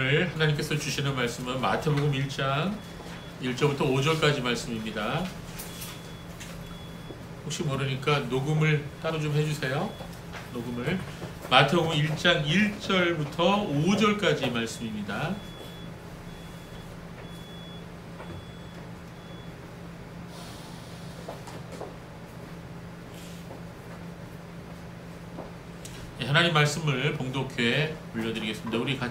오늘 하나님께서 주시는 말씀은 마태복음 1장 1절부터 5절까지 말씀입니다. 혹시 모르니까 녹음을 따로 좀 해주세요. 녹음을. 마태복음 1장 1절부터 5절까지 말씀입니다. 하나님 말씀을 봉독회 올려드리겠습니다. 우리 다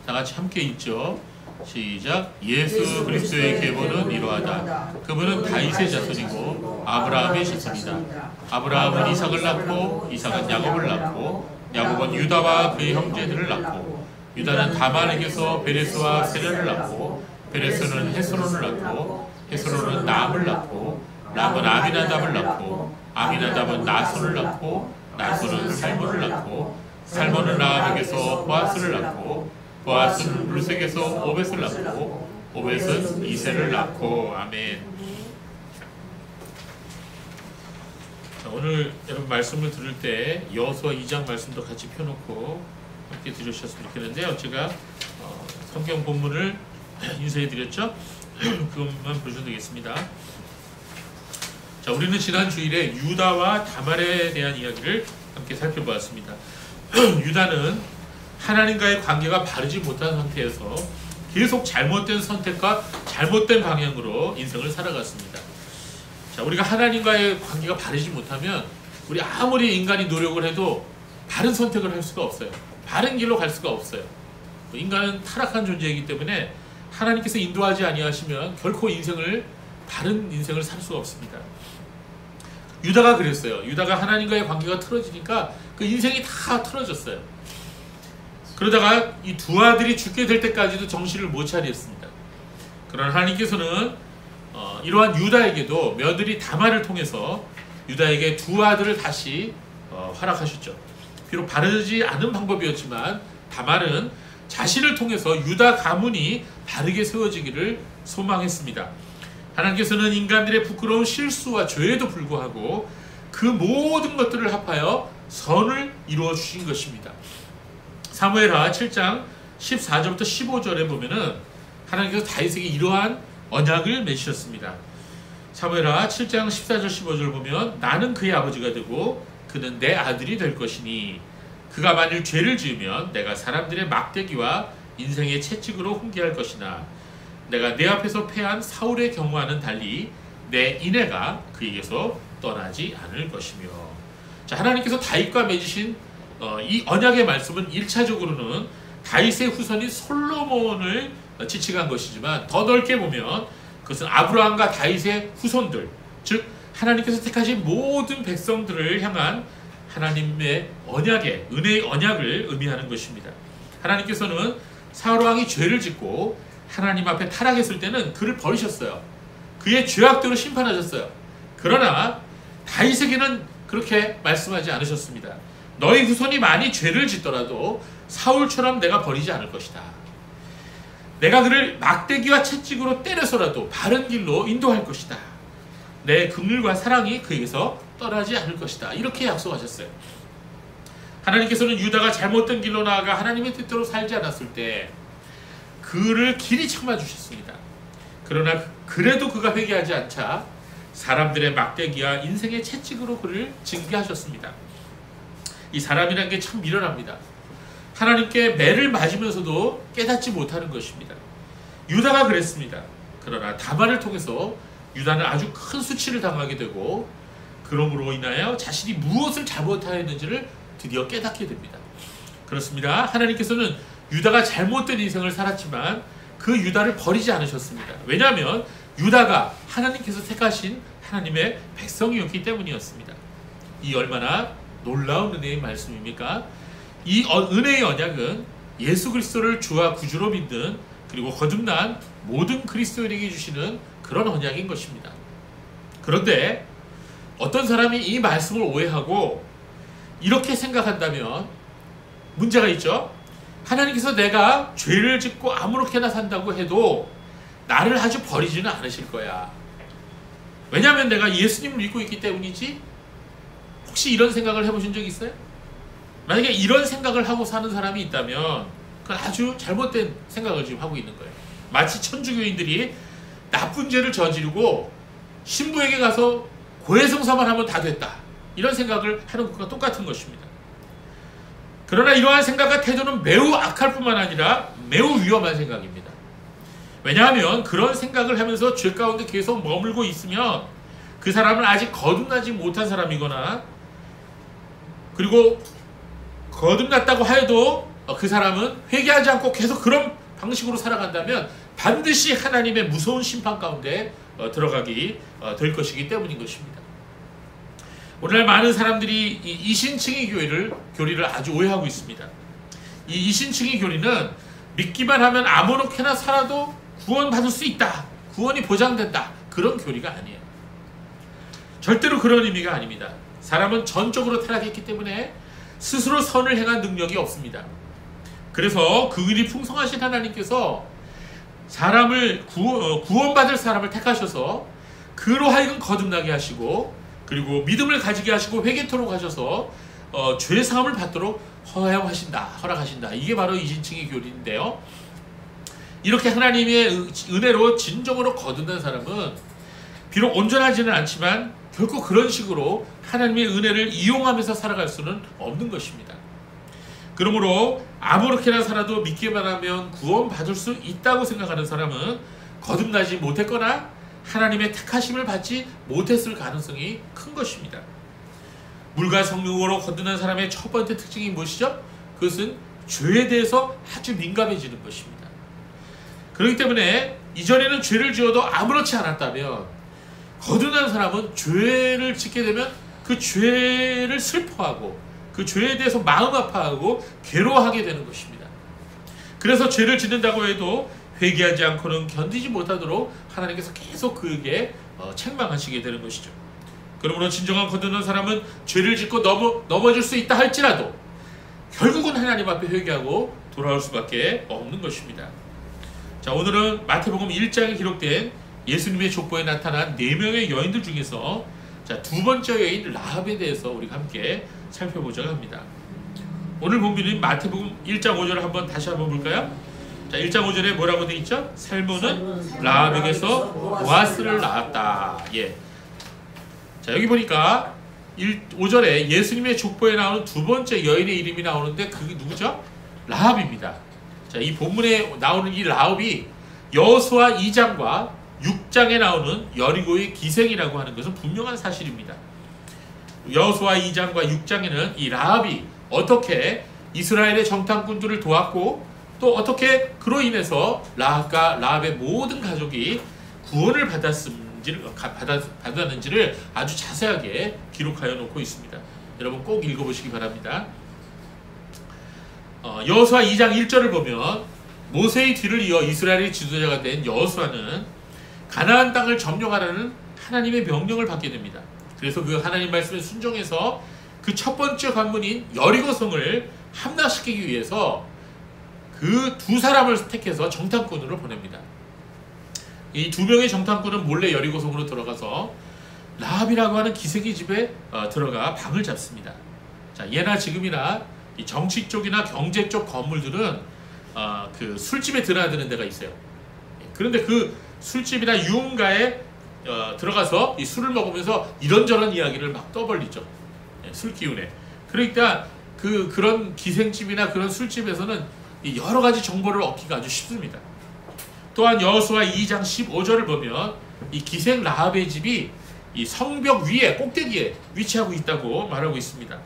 같이 함께 읽죠. 시작. 예수 그리스도의 계보는 이러하다. 그분은 다윗의 자손이고 아브라함의 자손이다. 아브라함은 이삭을 낳고 이삭은 야곱을 낳고 야곱은 유다와 그의 형제들을 낳고 유다는 다말에게서 베레스와 세레를 낳고 베레스는 헤스론을 낳고 헤스론은 남을 낳고 남은 아미나답을 낳고 아미나답은 나손을 낳고 나손은 살몬을 낳고 살몬은 라합에게서 보아스를 낳고 보아스는 르sek에서 오벳을 낳고 오벳은 이새를 낳고. 아멘. 자, 오늘 여러분 말씀을 들을 때 여호수아 2장 말씀도 같이 펴놓고 함께 들으셨으면 좋겠는데요. 제가 성경 본문을 인쇄해드렸죠. 그것만 보셔도 되겠습니다. 자, 우리는 지난 주일에 유다와 다말에 대한 이야기를 함께 살펴보았습니다. 유다는 하나님과의 관계가 바르지 못한 상태에서 계속 잘못된 선택과 잘못된 방향으로 인생을 살아갔습니다. 자, 우리가 하나님과의 관계가 바르지 못하면 우리 아무리 인간이 노력을 해도 바른 선택을 할 수가 없어요. 바른 길로 갈 수가 없어요. 인간은 타락한 존재이기 때문에 하나님께서 인도하지 아니하시면 결코 바른 인생을 살 수가 없습니다. 유다가 그랬어요. 유다가 하나님과의 관계가 틀어지니까 그 인생이 다 틀어졌어요. 그러다가 이 두 아들이 죽게 될 때까지도 정신을 못 차렸습니다. 그러나 하나님께서는 이러한 유다에게도 며느리 다말을 통해서 유다에게 두 아들을 다시 허락하셨죠. 비록 바르지 않은 방법이었지만 다말은 자신을 통해서 유다 가문이 바르게 세워지기를 소망했습니다. 하나님께서는 인간들의 부끄러운 실수와 죄에도 불구하고 그 모든 것들을 합하여 선을 이루어 주신 것입니다. 사무엘하 7장 14절부터 15절에 보면은 하나님께서 다윗에게 이러한 언약을 맺으셨습니다. 사무엘하 7장 14절 15절 보면 나는 그의 아버지가 되고 그는 내 아들이 될 것이니 그가 만일 죄를 지으면 내가 사람들의 막대기와 인생의 채찍으로 훈계할 것이나 내가 내 앞에서 패한 사울의 경우와는 달리 내 인애가 그에게서 떠나지 않을 것이며. 자, 하나님께서 다윗과 맺으신 이 언약의 말씀은 1차적으로는 다윗의 후손인 솔로몬을 지칭한 것이지만 더 넓게 보면 그것은 아브라함과 다윗의 후손들, 즉 하나님께서 택하신 모든 백성들을 향한 하나님의 언약의 은혜의 언약을 의미하는 것입니다. 하나님께서는 사울 왕이 죄를 짓고 하나님 앞에 타락했을 때는 그를 버리셨어요. 그의 죄악대로 심판하셨어요. 그러나 다윗에게는 그렇게 말씀하지 않으셨습니다. 너희 후손이 많이 죄를 짓더라도 사울처럼 내가 버리지 않을 것이다. 내가 그를 막대기와 채찍으로 때려서라도 바른 길로 인도할 것이다. 내 긍휼과 사랑이 그에게서 떠나지 않을 것이다. 이렇게 약속하셨어요. 하나님께서는 유다가 잘못된 길로 나아가 하나님의 뜻대로 살지 않았을 때 그를 길이 참아주셨습니다. 그러나 그래도 그가 회개하지 않자 사람들의 막대기와 인생의 채찍으로 그를 징계하셨습니다. 이 사람이라는 게 참 미련합니다. 하나님께 매를 맞으면서도 깨닫지 못하는 것입니다. 유다가 그랬습니다. 그러나 다말을 통해서 유다는 아주 큰 수치를 당하게 되고 그러므로 인하여 자신이 무엇을 잘못하였는지를 드디어 깨닫게 됩니다. 그렇습니다. 하나님께서는 유다가 잘못된 인생을 살았지만 그 유다를 버리지 않으셨습니다. 왜냐하면 유다가 하나님께서 택하신 하나님의 백성이었기 때문이었습니다. 이 얼마나 놀라운 은혜의 말씀입니까? 이 은혜의 언약은 예수 그리스도를 주와 구주로 믿는 그리고 거듭난 모든 그리스도인에게 주시는 그런 언약인 것입니다. 그런데 어떤 사람이 이 말씀을 오해하고 이렇게 생각한다면 문제가 있죠. 하나님께서 내가 죄를 짓고 아무렇게나 산다고 해도 나를 아주 버리지는 않으실 거야. 왜냐하면 내가 예수님을 믿고 있기 때문이지. 혹시 이런 생각을 해보신 적 있어요? 만약에 이런 생각을 하고 사는 사람이 있다면 그건 아주 잘못된 생각을 지금 하고 있는 거예요. 마치 천주교인들이 나쁜 죄를 저지르고 신부에게 가서 고해성사만 하면 다 됐다, 이런 생각을 하는 것과 똑같은 것입니다. 그러나 이러한 생각과 태도는 매우 악할 뿐만 아니라 매우 위험한 생각입니다. 왜냐하면 그런 생각을 하면서 죄 가운데 계속 머물고 있으면 그 사람은 아직 거듭나지 못한 사람이거나, 그리고 거듭났다고 하여도 그 사람은 회개하지 않고 계속 그런 방식으로 살아간다면 반드시 하나님의 무서운 심판 가운데 들어가게 될 것이기 때문인 것입니다. 오늘날 많은 사람들이 이 이신칭의 교리를 아주 오해하고 있습니다. 이 이신칭의 교리는 믿기만 하면 아무렇게나 살아도 구원받을 수 있다, 구원이 보장된다, 그런 교리가 아니에요. 절대로 그런 의미가 아닙니다. 사람은 전적으로 타락했기 때문에 스스로 선을 행한 능력이 없습니다. 그래서 그 의리 풍성하신 하나님께서 사람을 구원받을 사람을 택하셔서 그로 하여금 거듭나게 하시고, 그리고 믿음을 가지게 하시고 회개토록 하셔서 죄 사함을 받도록 허락하신다. 이게 바로 이신칭의 교리인데요. 이렇게 하나님의 은혜로 진정으로 거듭난 사람은 비록 온전하지는 않지만 결코 그런 식으로 하나님의 은혜를 이용하면서 살아갈 수는 없는 것입니다. 그러므로 아무렇게나 살아도 믿기만 하면 구원받을 수 있다고 생각하는 사람은 거듭나지 못했거나 하나님의 택하심을 받지 못했을 가능성이 큰 것입니다. 물과 성령으로 거듭난 사람의 첫 번째 특징이 무엇이죠? 그것은 죄에 대해서 아주 민감해지는 것입니다. 그렇기 때문에 이전에는 죄를 지어도 아무렇지 않았다면 거듭난 사람은 죄를 짓게 되면 그 죄를 슬퍼하고 그 죄에 대해서 마음 아파하고 괴로워하게 되는 것입니다. 그래서 죄를 짓는다고 해도 회개하지 않고는 견디지 못하도록 하나님께서 계속 그에게 책망하시게 되는 것이죠. 그러므로 진정한 거듭난 사람은 죄를 짓고 넘어질 수 있다 할지라도 결국은 하나님 앞에 회개하고 돌아올 수밖에 없는 것입니다. 자, 오늘은 마태복음 1장에 기록된 예수님의 족보에 나타난 4명의 여인들 중에서 두 번째 여인 라합에 대해서 우리가 함께 살펴보자고 합니다. 오늘 본문인 마태복음 1장 5절을 다시 한번 볼까요? 자, 1장 5절에 뭐라고 되어 있죠? 살몬은 라합에게서 보아스를 낳았다. 예. 자, 여기 보니까 5절에 예수님의 족보에 나오는 두 번째 여인의 이름이 나오는데 그게 누구죠? 라합입니다. 자, 이 본문에 나오는 이 라합이 여호수아 2장과 6장에 나오는 여리고의 기생이라고 하는 것은 분명한 사실입니다. 여호수아 2장과 6장에는 이 라합이 어떻게 이스라엘의 정탐꾼들을 도왔고 또 어떻게 그로 인해서 라합과 라합의 모든 가족이 구원을 받았는지를 아주 자세하게 기록하여 놓고 있습니다. 여러분 꼭 읽어보시기 바랍니다. 여호수아 2장 1절을 보면 모세의 뒤를 이어 이스라엘의 지도자가 된 여호수아는 가나안 땅을 점령하라는 하나님의 명령을 받게 됩니다. 그래서 그 하나님 말씀에 순종해서 그 첫 번째 관문인 여리고성을 함락시키기 위해서 그 두 사람을 택해서 정탐꾼으로 보냅니다. 이 두 명의 정탐꾼은 몰래 여리고성으로 들어가서 라합이라고 하는 기생의 집에 들어가 방을 잡습니다. 자, 예나 지금이나 이 정치 쪽이나 경제 쪽 건물들은 그 술집에 드나드는 데가 있어요. 그런데 그 술집이나 유흥가에 들어가서 이 술을 먹으면서 이런저런 이야기를 막 떠벌리죠. 술 기운에. 그러니까 그런 기생집이나 그런 술집에서는 여러 가지 정보를 얻기가 아주 쉽습니다. 또한 여호수아 2장 15절을 보면 이 기생 라합의 집이 이 성벽 위에 꼭대기에 위치하고 있다고 말하고 있습니다.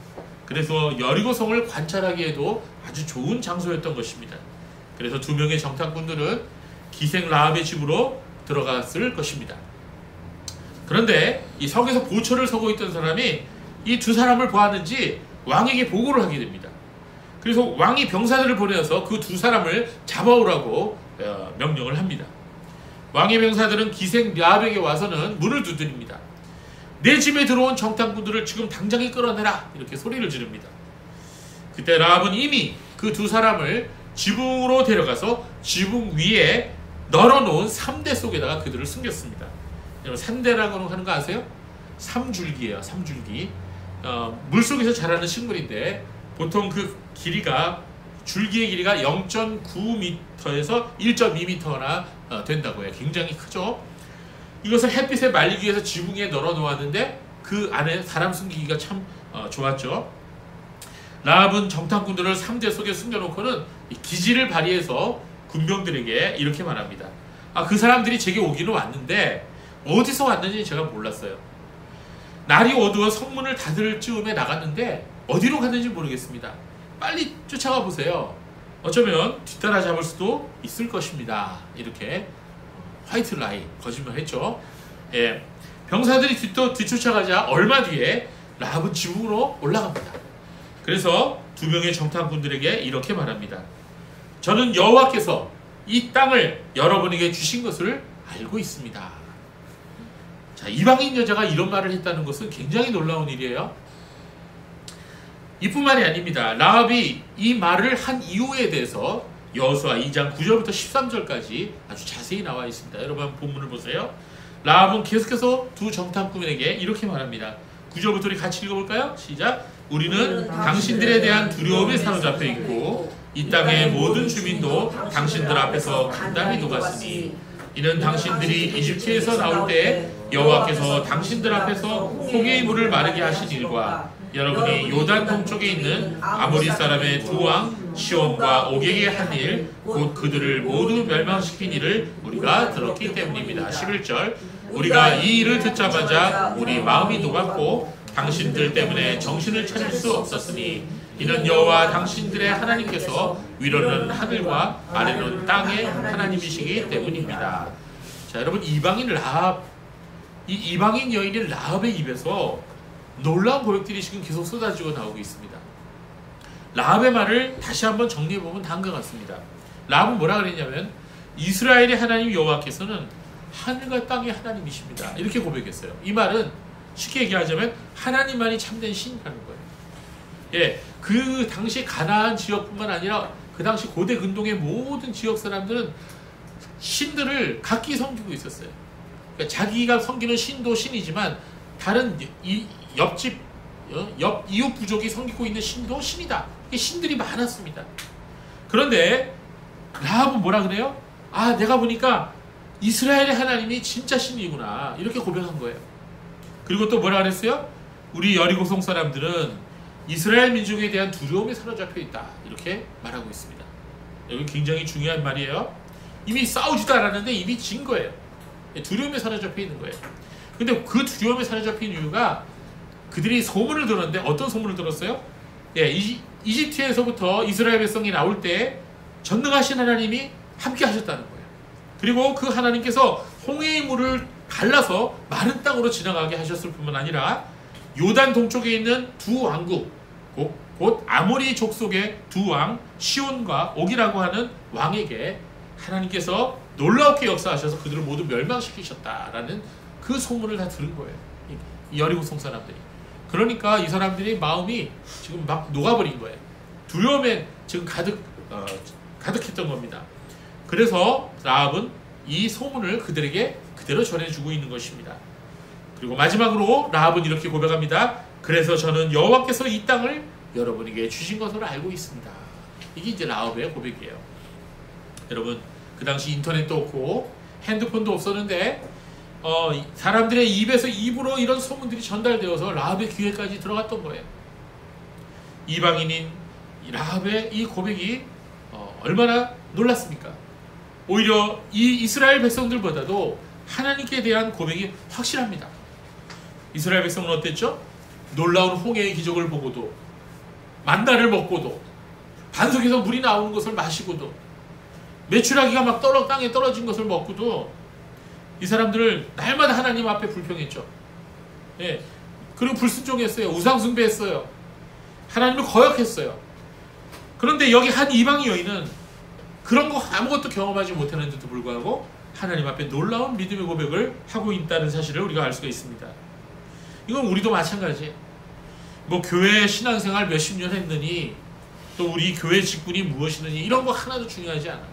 그래서 여리고성을 관찰하기에도 아주 좋은 장소였던 것입니다. 그래서 두 명의 정탐꾼들은 기생 라합의 집으로 들어갔을 것입니다. 그런데 이 성에서 보초를 서고 있던 사람이 이 두 사람을 보았는지 왕에게 보고를 하게 됩니다. 그래서 왕이 병사들을 보내서 그 두 사람을 잡아오라고 명령을 합니다. 왕의 병사들은 기생 라합에게 와서는 문을 두드립니다. 내 집에 들어온 정탐꾼들을 지금 당장에 끌어내라, 이렇게 소리를 지릅니다. 그때 라합은 이미 그 두 사람을 지붕으로 데려가서 지붕 위에 널어놓은 삼대 속에다가 그들을 숨겼습니다. 여러분, 삼대라고 하는 거 아세요? 삼줄기예요. 삼줄기. 물속에서 자라는 식물인데 보통 그 길이가 줄기의 길이가 0.9m에서 1.2m나 된다고 해요. 굉장히 크죠. 이것을 햇빛에 말리기 위해서 지붕에 널어 놓았는데 그 안에 사람 숨기기가 참 좋았죠. 라합은 정탐꾼들을 3대 속에 숨겨놓고는 기지를 발휘해서 군병들에게 이렇게 말합니다. 그 사람들이 제게 오기는 왔는데 어디서 왔는지 제가 몰랐어요. 날이 어두워 성문을 닫을 즈음에 나갔는데 어디로 갔는지 모르겠습니다. 빨리 쫓아가 보세요. 어쩌면 뒤따라 잡을 수도 있을 것입니다. 이렇게 화이트 라이, 거짓말 했죠. 예, 병사들이 뒤쫓아가자 얼마 뒤에 라합은 지붕으로 올라갑니다. 그래서 두 명의 정탐꾼들에게 이렇게 말합니다. 저는 여호와께서 이 땅을 여러분에게 주신 것을 알고 있습니다. 자, 이방인 여자가 이런 말을 했다는 것은 굉장히 놀라운 일이에요. 이뿐만이 아닙니다. 라합이 이 말을 한 이유에 대해서 여호수아 2장 9절부터 13절까지 아주 자세히 나와 있습니다. 여러분 한번 본문을 보세요. 라합은 계속해서 두 정탐꾼에게 이렇게 말합니다. 9절부터 우리 같이 읽어볼까요? 시작. 우리는 당신들에 대한 두려움에 사로잡혀 있고 이 땅의 모든 주민도 당신들 앞에서 간담이 녹았으니 이는 당신들이 이집트에서 나올 때 여호와께서 당신들 앞에서 홍해의 물을 마르게 하신 일과 여러분이 요단 동쪽에 있는 아모리 사람의 두 왕 시온과 오게게 한 일, 곧 그들을 모두 멸망시킨 일을 우리가 들었기 때문입니다. 11절. 우리가 이 일을 듣자마자 우리 마음이 녹았고 당신들 때문에 정신을 차릴 수 없었으니 이는 여호와 당신들의 하나님께서 위로는 하늘과 아래는 땅의 하나님이시기 때문입니다. 자, 여러분, 이방인 라합, 이 이방인 여인인 라합의 입에서 놀라운 고백들이 지금 계속 쏟아지고 나오고 있습니다. 라합의 말을 다시 한번 정리해보면 다음과 같습니다. 라합은 뭐라 그랬냐면 이스라엘의 하나님 여호와께서는 하늘과 땅의 하나님이십니다. 이렇게 고백했어요. 이 말은 쉽게 얘기하자면 하나님만이 참된 신이라는 거예요. 예, 그 당시 가나안 지역뿐만 아니라 그 당시 고대 근동의 모든 지역 사람들은 신들을 각기 섬기고 있었어요. 그러니까 자기가 섬기는 신도 신이지만 다른 옆집 옆 이웃 부족이 섬기고 있는 신도 신이다. 신들이 많았습니다. 그런데 라합은 뭐라 그래요? 내가 보니까 이스라엘의 하나님이 진짜 신이구나. 이렇게 고백한 거예요. 그리고 또 뭐라 그랬어요? 우리 여리고성 사람들은 이스라엘 민족에 대한 두려움에 사로잡혀 있다. 이렇게 말하고 있습니다. 여기 굉장히 중요한 말이에요. 이미 싸우지도 않았는데 이미 진 거예요. 두려움에 사로잡혀 있는 거예요. 근데 그 두려움에 사로잡힌 이유가 그들이 소문을 들었는데 어떤 소문을 들었어요? 예, 이집트에서부터 이스라엘 백성이 나올 때 전능하신 하나님이 함께 하셨다는 거예요. 그리고 그 하나님께서 홍해의 물을 갈라서 마른 땅으로 지나가게 하셨을 뿐만 아니라 요단 동쪽에 있는 두 왕국, 곧 아모리 족속의 두 왕 시온과 옥이라고 하는 왕에게 하나님께서 놀랍게 역사하셔서 그들을 모두 멸망시키셨다라는 그 소문을 다 들은 거예요. 이 여리고성 사람들이. 그러니까 이 사람들이 마음이 지금 막 녹아버린 거예요. 두려움에 지금 가득했던 겁니다. 그래서 라합은 이 소문을 그들에게 그대로 전해주고 있는 것입니다. 그리고 마지막으로 라합은 이렇게 고백합니다. 그래서 저는 여호와께서 이 땅을 여러분에게 주신 것으로 알고 있습니다. 이게 이제 라합의 고백이에요. 여러분, 그 당시 인터넷도 없고 핸드폰도 없었는데 사람들의 입에서 입으로 이런 소문들이 전달되어서 라합의 귀에까지 들어갔던 거예요. 이방인인 라합의 이 고백이 얼마나 놀랐습니까? 오히려 이 이스라엘 백성들보다도 하나님께 대한 고백이 확실합니다. 이스라엘 백성은 어땠죠? 놀라운 홍해의 기적을 보고도, 만나를 먹고도, 반석에서 물이 나오는 것을 마시고도, 메추라기가 막 땅에 떨어진 것을 먹고도 이 사람들을 날마다 하나님 앞에 불평했죠. 예. 그리고 불순종했어요. 우상숭배했어요. 하나님을 거역했어요. 그런데 여기 한 이방인 여인은 그런 거 아무것도 경험하지 못했는데도 불구하고 하나님 앞에 놀라운 믿음의 고백을 하고 있다는 사실을 우리가 알 수가 있습니다. 이건 우리도 마찬가지예요. 교회 신앙생활 몇십 년 했느니, 또 우리 교회 직분이 무엇이느니, 이런 거 하나도 중요하지 않아요.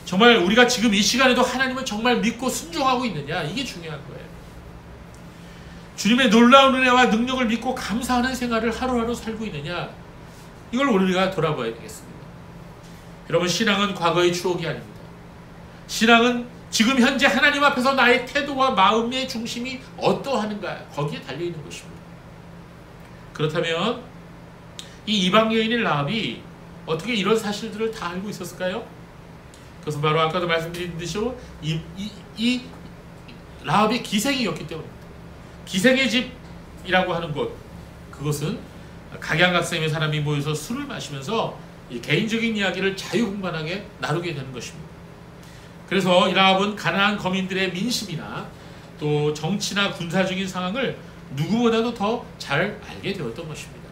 정말 우리가 지금 이 시간에도 하나님을 정말 믿고 순종하고 있느냐, 이게 중요한 거예요. 주님의 놀라운 은혜와 능력을 믿고 감사하는 생활을 하루하루 살고 있느냐, 이걸 우리가 돌아봐야 되겠습니다. 여러분, 신앙은 과거의 추억이 아닙니다. 신앙은 지금 현재 하나님 앞에서 나의 태도와 마음의 중심이 어떠하는가, 거기에 달려있는 것입니다. 그렇다면 이 이방 여인의 라합이 어떻게 이런 사실들을 다 알고 있었을까요? 그것은 바로 아까도 말씀드린 듯이 이 라합이 기생이었기 때문입니다. 기생의 집이라고 하는 곳, 그것은 각양각색의 사람이 모여서 술을 마시면서 개인적인 이야기를 자유분방하게 나누게 되는 것입니다. 그래서 이 라합은 가나안 거민들의 민심이나 또 정치나 군사적인 상황을 누구보다도 더 잘 알게 되었던 것입니다.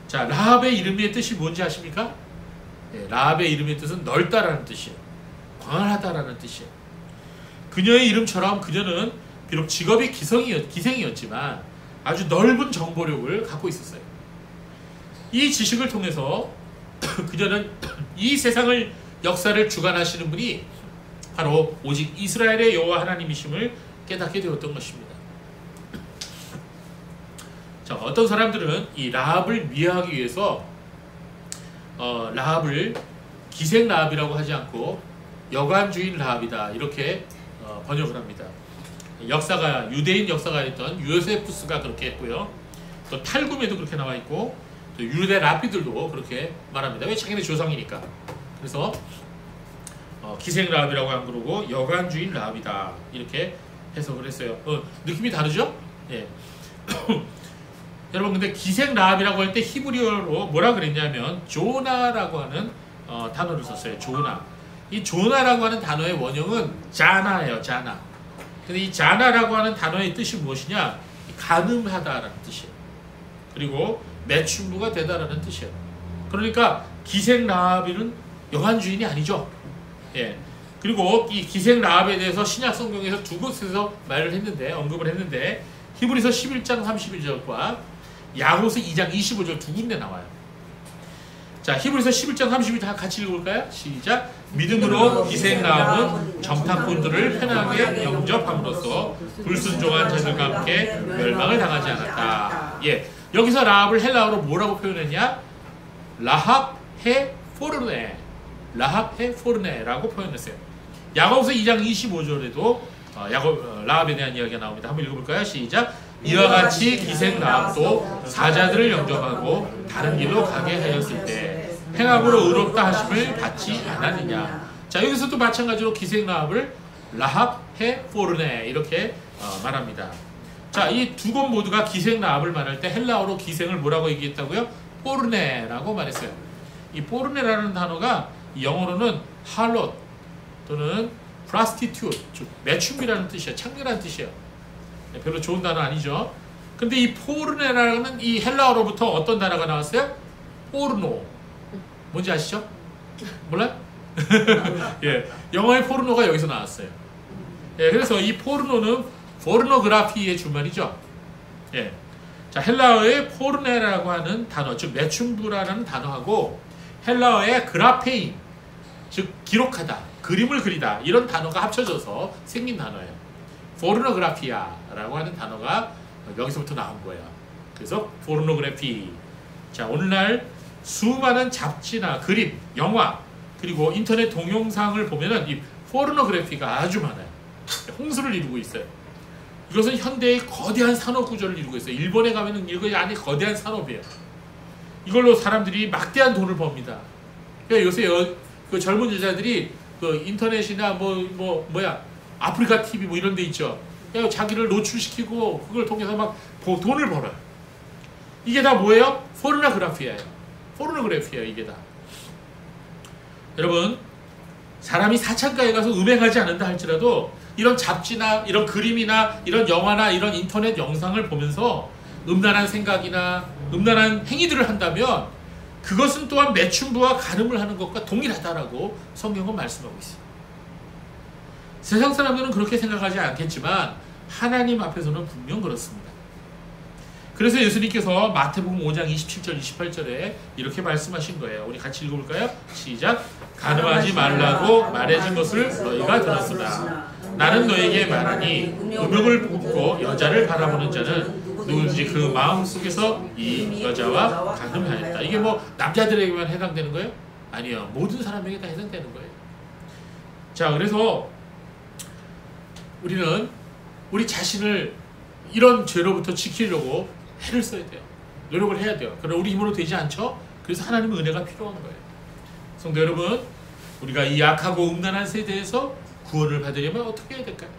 자, 라합의 이름의 뜻이 뭔지 아십니까? 네, 라합의 이름의 뜻은 넓다라는 뜻이에요. 광활하다라는 뜻이에요. 그녀의 이름처럼 그녀는 비록 직업이 기생이었지만 아주 넓은 정보력을 갖고 있었어요. 이 지식을 통해서 그녀는 이 세상을 역사를 주관하시는 분이 바로 오직 이스라엘의 여호와 하나님이심을 깨닫게 되었던 것입니다. 자, 어떤 사람들은 이 라합을 미화하기 위해서 라합을 기생 라합이라고 하지 않고 여관주인 라합이다, 이렇게 번역을 합니다. 역사가, 유대인 역사가였던 요세푸스가 그렇게 했고요. 또 탈굼에도 그렇게 나와 있고, 또 유대 랍비들도 그렇게 말합니다. 왜? 자기네 조상이니까. 그래서 기생 라합이라고 안 그러고 여관주인 라합이다, 이렇게 해석을 했어요. 느낌이 다르죠? 예. 여러분, 근데 기생 라합이라고 할 때 히브리어로 뭐라 그랬냐면 조나라고 하는 단어를 썼어요. 조나. 이 조나라고 하는 단어의 원형은 자나예요. 자나. 근데 이 자나라고 하는 단어의 뜻이 무엇이냐? 가늠하다라는 뜻이에요. 그리고 매춘부가 되다라는 뜻이에요. 그러니까 기생 라합은 여관주인이 아니죠. 예. 그리고 이 기생 라합에 대해서 신약 성경에서 두 곳에서 언급을 했는데 히브리서 11장 31절과 야고보서 2장 25절 두 군데 나와요. 자, 히브리서 11장 32절 같이 읽어볼까요? 시작. 믿음으로 기생 라합은 정탐꾼들을 편하게 영접함으로써 불순종한 자들과 함께 멸망을 당하지 않았다. 예, 여기서 라합을 헬라어로 뭐라고 표현했냐? 라합 헤 포르네, 라합 헤 포르네라고 표현했어요. 야고보서 2장 25절에도 라합에 대한 이야기가 나옵니다. 한번 읽어볼까요? 시작. 이와 같이 기생 라합도 사자들을 영접하고 다른 길로 가게 하였을 때 행함으로 의롭다 하심을 받지 않았느냐. 자, 여기서도 마찬가지로 기생 라합을 라합 헤 포르네 이렇게 말합니다. 자, 이 두 곳 모두가 기생 라합을 말할 때 헬라어로 기생을 뭐라고 얘기했다고요? 포르네라고 말했어요. 이 포르네라는 단어가 영어로는 할롯 또는 prostitute, 매춘비라는 뜻이에요. 창녀라는 뜻이에요. 별로 좋은 단어 아니죠. 근데 이 포르네라는 이 헬라어로부터 어떤 단어가 나왔어요? 포르노. 뭔지 아시죠? 몰라요? 예, 영어의 포르노가 여기서 나왔어요. 예, 그래서 이 포르노는 포르노그라피의 줄말이죠. 예, 자, 헬라어의 포르네라고 하는 단어, 즉 매춘부라는 단어하고 헬라어의 그라페인, 즉 기록하다, 그림을 그리다, 이런 단어가 합쳐져서 생긴 단어예요. 포르노그라피아라고 하는 단어가 여기서부터 나온 거예요. 그래서 포르노그래피. 자, 오늘날 수많은 잡지나 그림, 영화, 그리고 인터넷 동영상을 보면은 이 포르노그래피가 아주 많아요. 홍수를 이루고 있어요. 이것은 현대의 거대한 산업 구조를 이루고 있어요. 일본에 가면은 이거 안에 거대한 산업이에요. 이걸로 사람들이 막대한 돈을 법니다. 그러니까 요새 그 젊은 여자들이 그 인터넷이나 뭐야 아프리카 TV 뭐 이런 데 있죠. 자기를 노출시키고 그걸 통해서 막 돈을 벌어요. 이게 다 뭐예요? 포르노그래피예요. 포르노그래피예요, 이게 다. 여러분, 사람이 사창가에 가서 음행하지 않는다 할지라도 이런 잡지나 이런 그림이나 이런 영화나 이런 인터넷 영상을 보면서 음란한 생각이나 음란한 행위들을 한다면 그것은 또한 매춘부와 간음을 하는 것과 동일하다라고 성경은 말씀하고 있어요. 세상 사람들은 그렇게 생각하지 않겠지만 하나님 앞에서는 분명 그렇습니다. 그래서 예수님께서 마태복음 5장 27절 28절에 이렇게 말씀하신 거예요. 우리 같이 읽어볼까요? 시작. 간음하지 말라고 말해진 것을 너희가 들었으나 나는 너에게 말하니 음욕을 품고 여자를 바라보는 자는 누구든지 그 마음 속에서 이 여자와 간음하였다. 이게 뭐 남자들에게만 해당되는 거예요? 아니요. 모든 사람에게 다 해당되는 거예요. 자, 그래서 우리는 우리 자신을 이런 죄로부터 지키려고 애를 써야 돼요. 노력을 해야 돼요. 그러나 우리 힘으로 되지 않죠? 그래서 하나님의 은혜가 필요한 거예요. 성도 여러분, 우리가 이 약하고 음란한 세대에서 구원을 받으려면 어떻게 해야 될까요?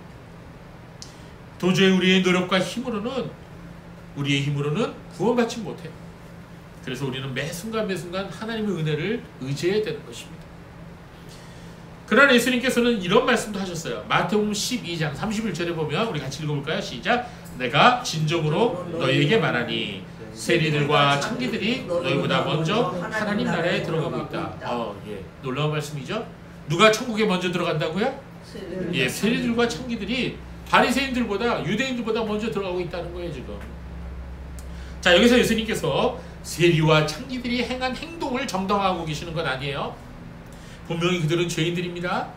도저히 우리의 노력과 힘으로는, 우리의 힘으로는 구원받지 못해요. 그래서 우리는 매 순간 하나님의 은혜를 의지해야 되는 것입니다. 그러나 예수님께서는 이런 말씀도 하셨어요. 마태복음 12장 31절에 보면 우리 같이 읽어볼까요? 시작. 내가 진정으로 너희에게 말하니 세리들과 창기들이 너희보다 먼저 하나님 나라에 들어가고 있다. 예, 놀라운 말씀이죠. 누가 천국에 먼저 들어간다고요? 예, 세리들과 창기들이 바리새인들보다, 유대인들보다 먼저 들어가고 있다는 거예요, 지금. 자, 여기서 예수님께서 세리와 창기들이 행한 행동을 정당화하고 계시는 건 아니에요. 분명히 그들은 죄인들입니다.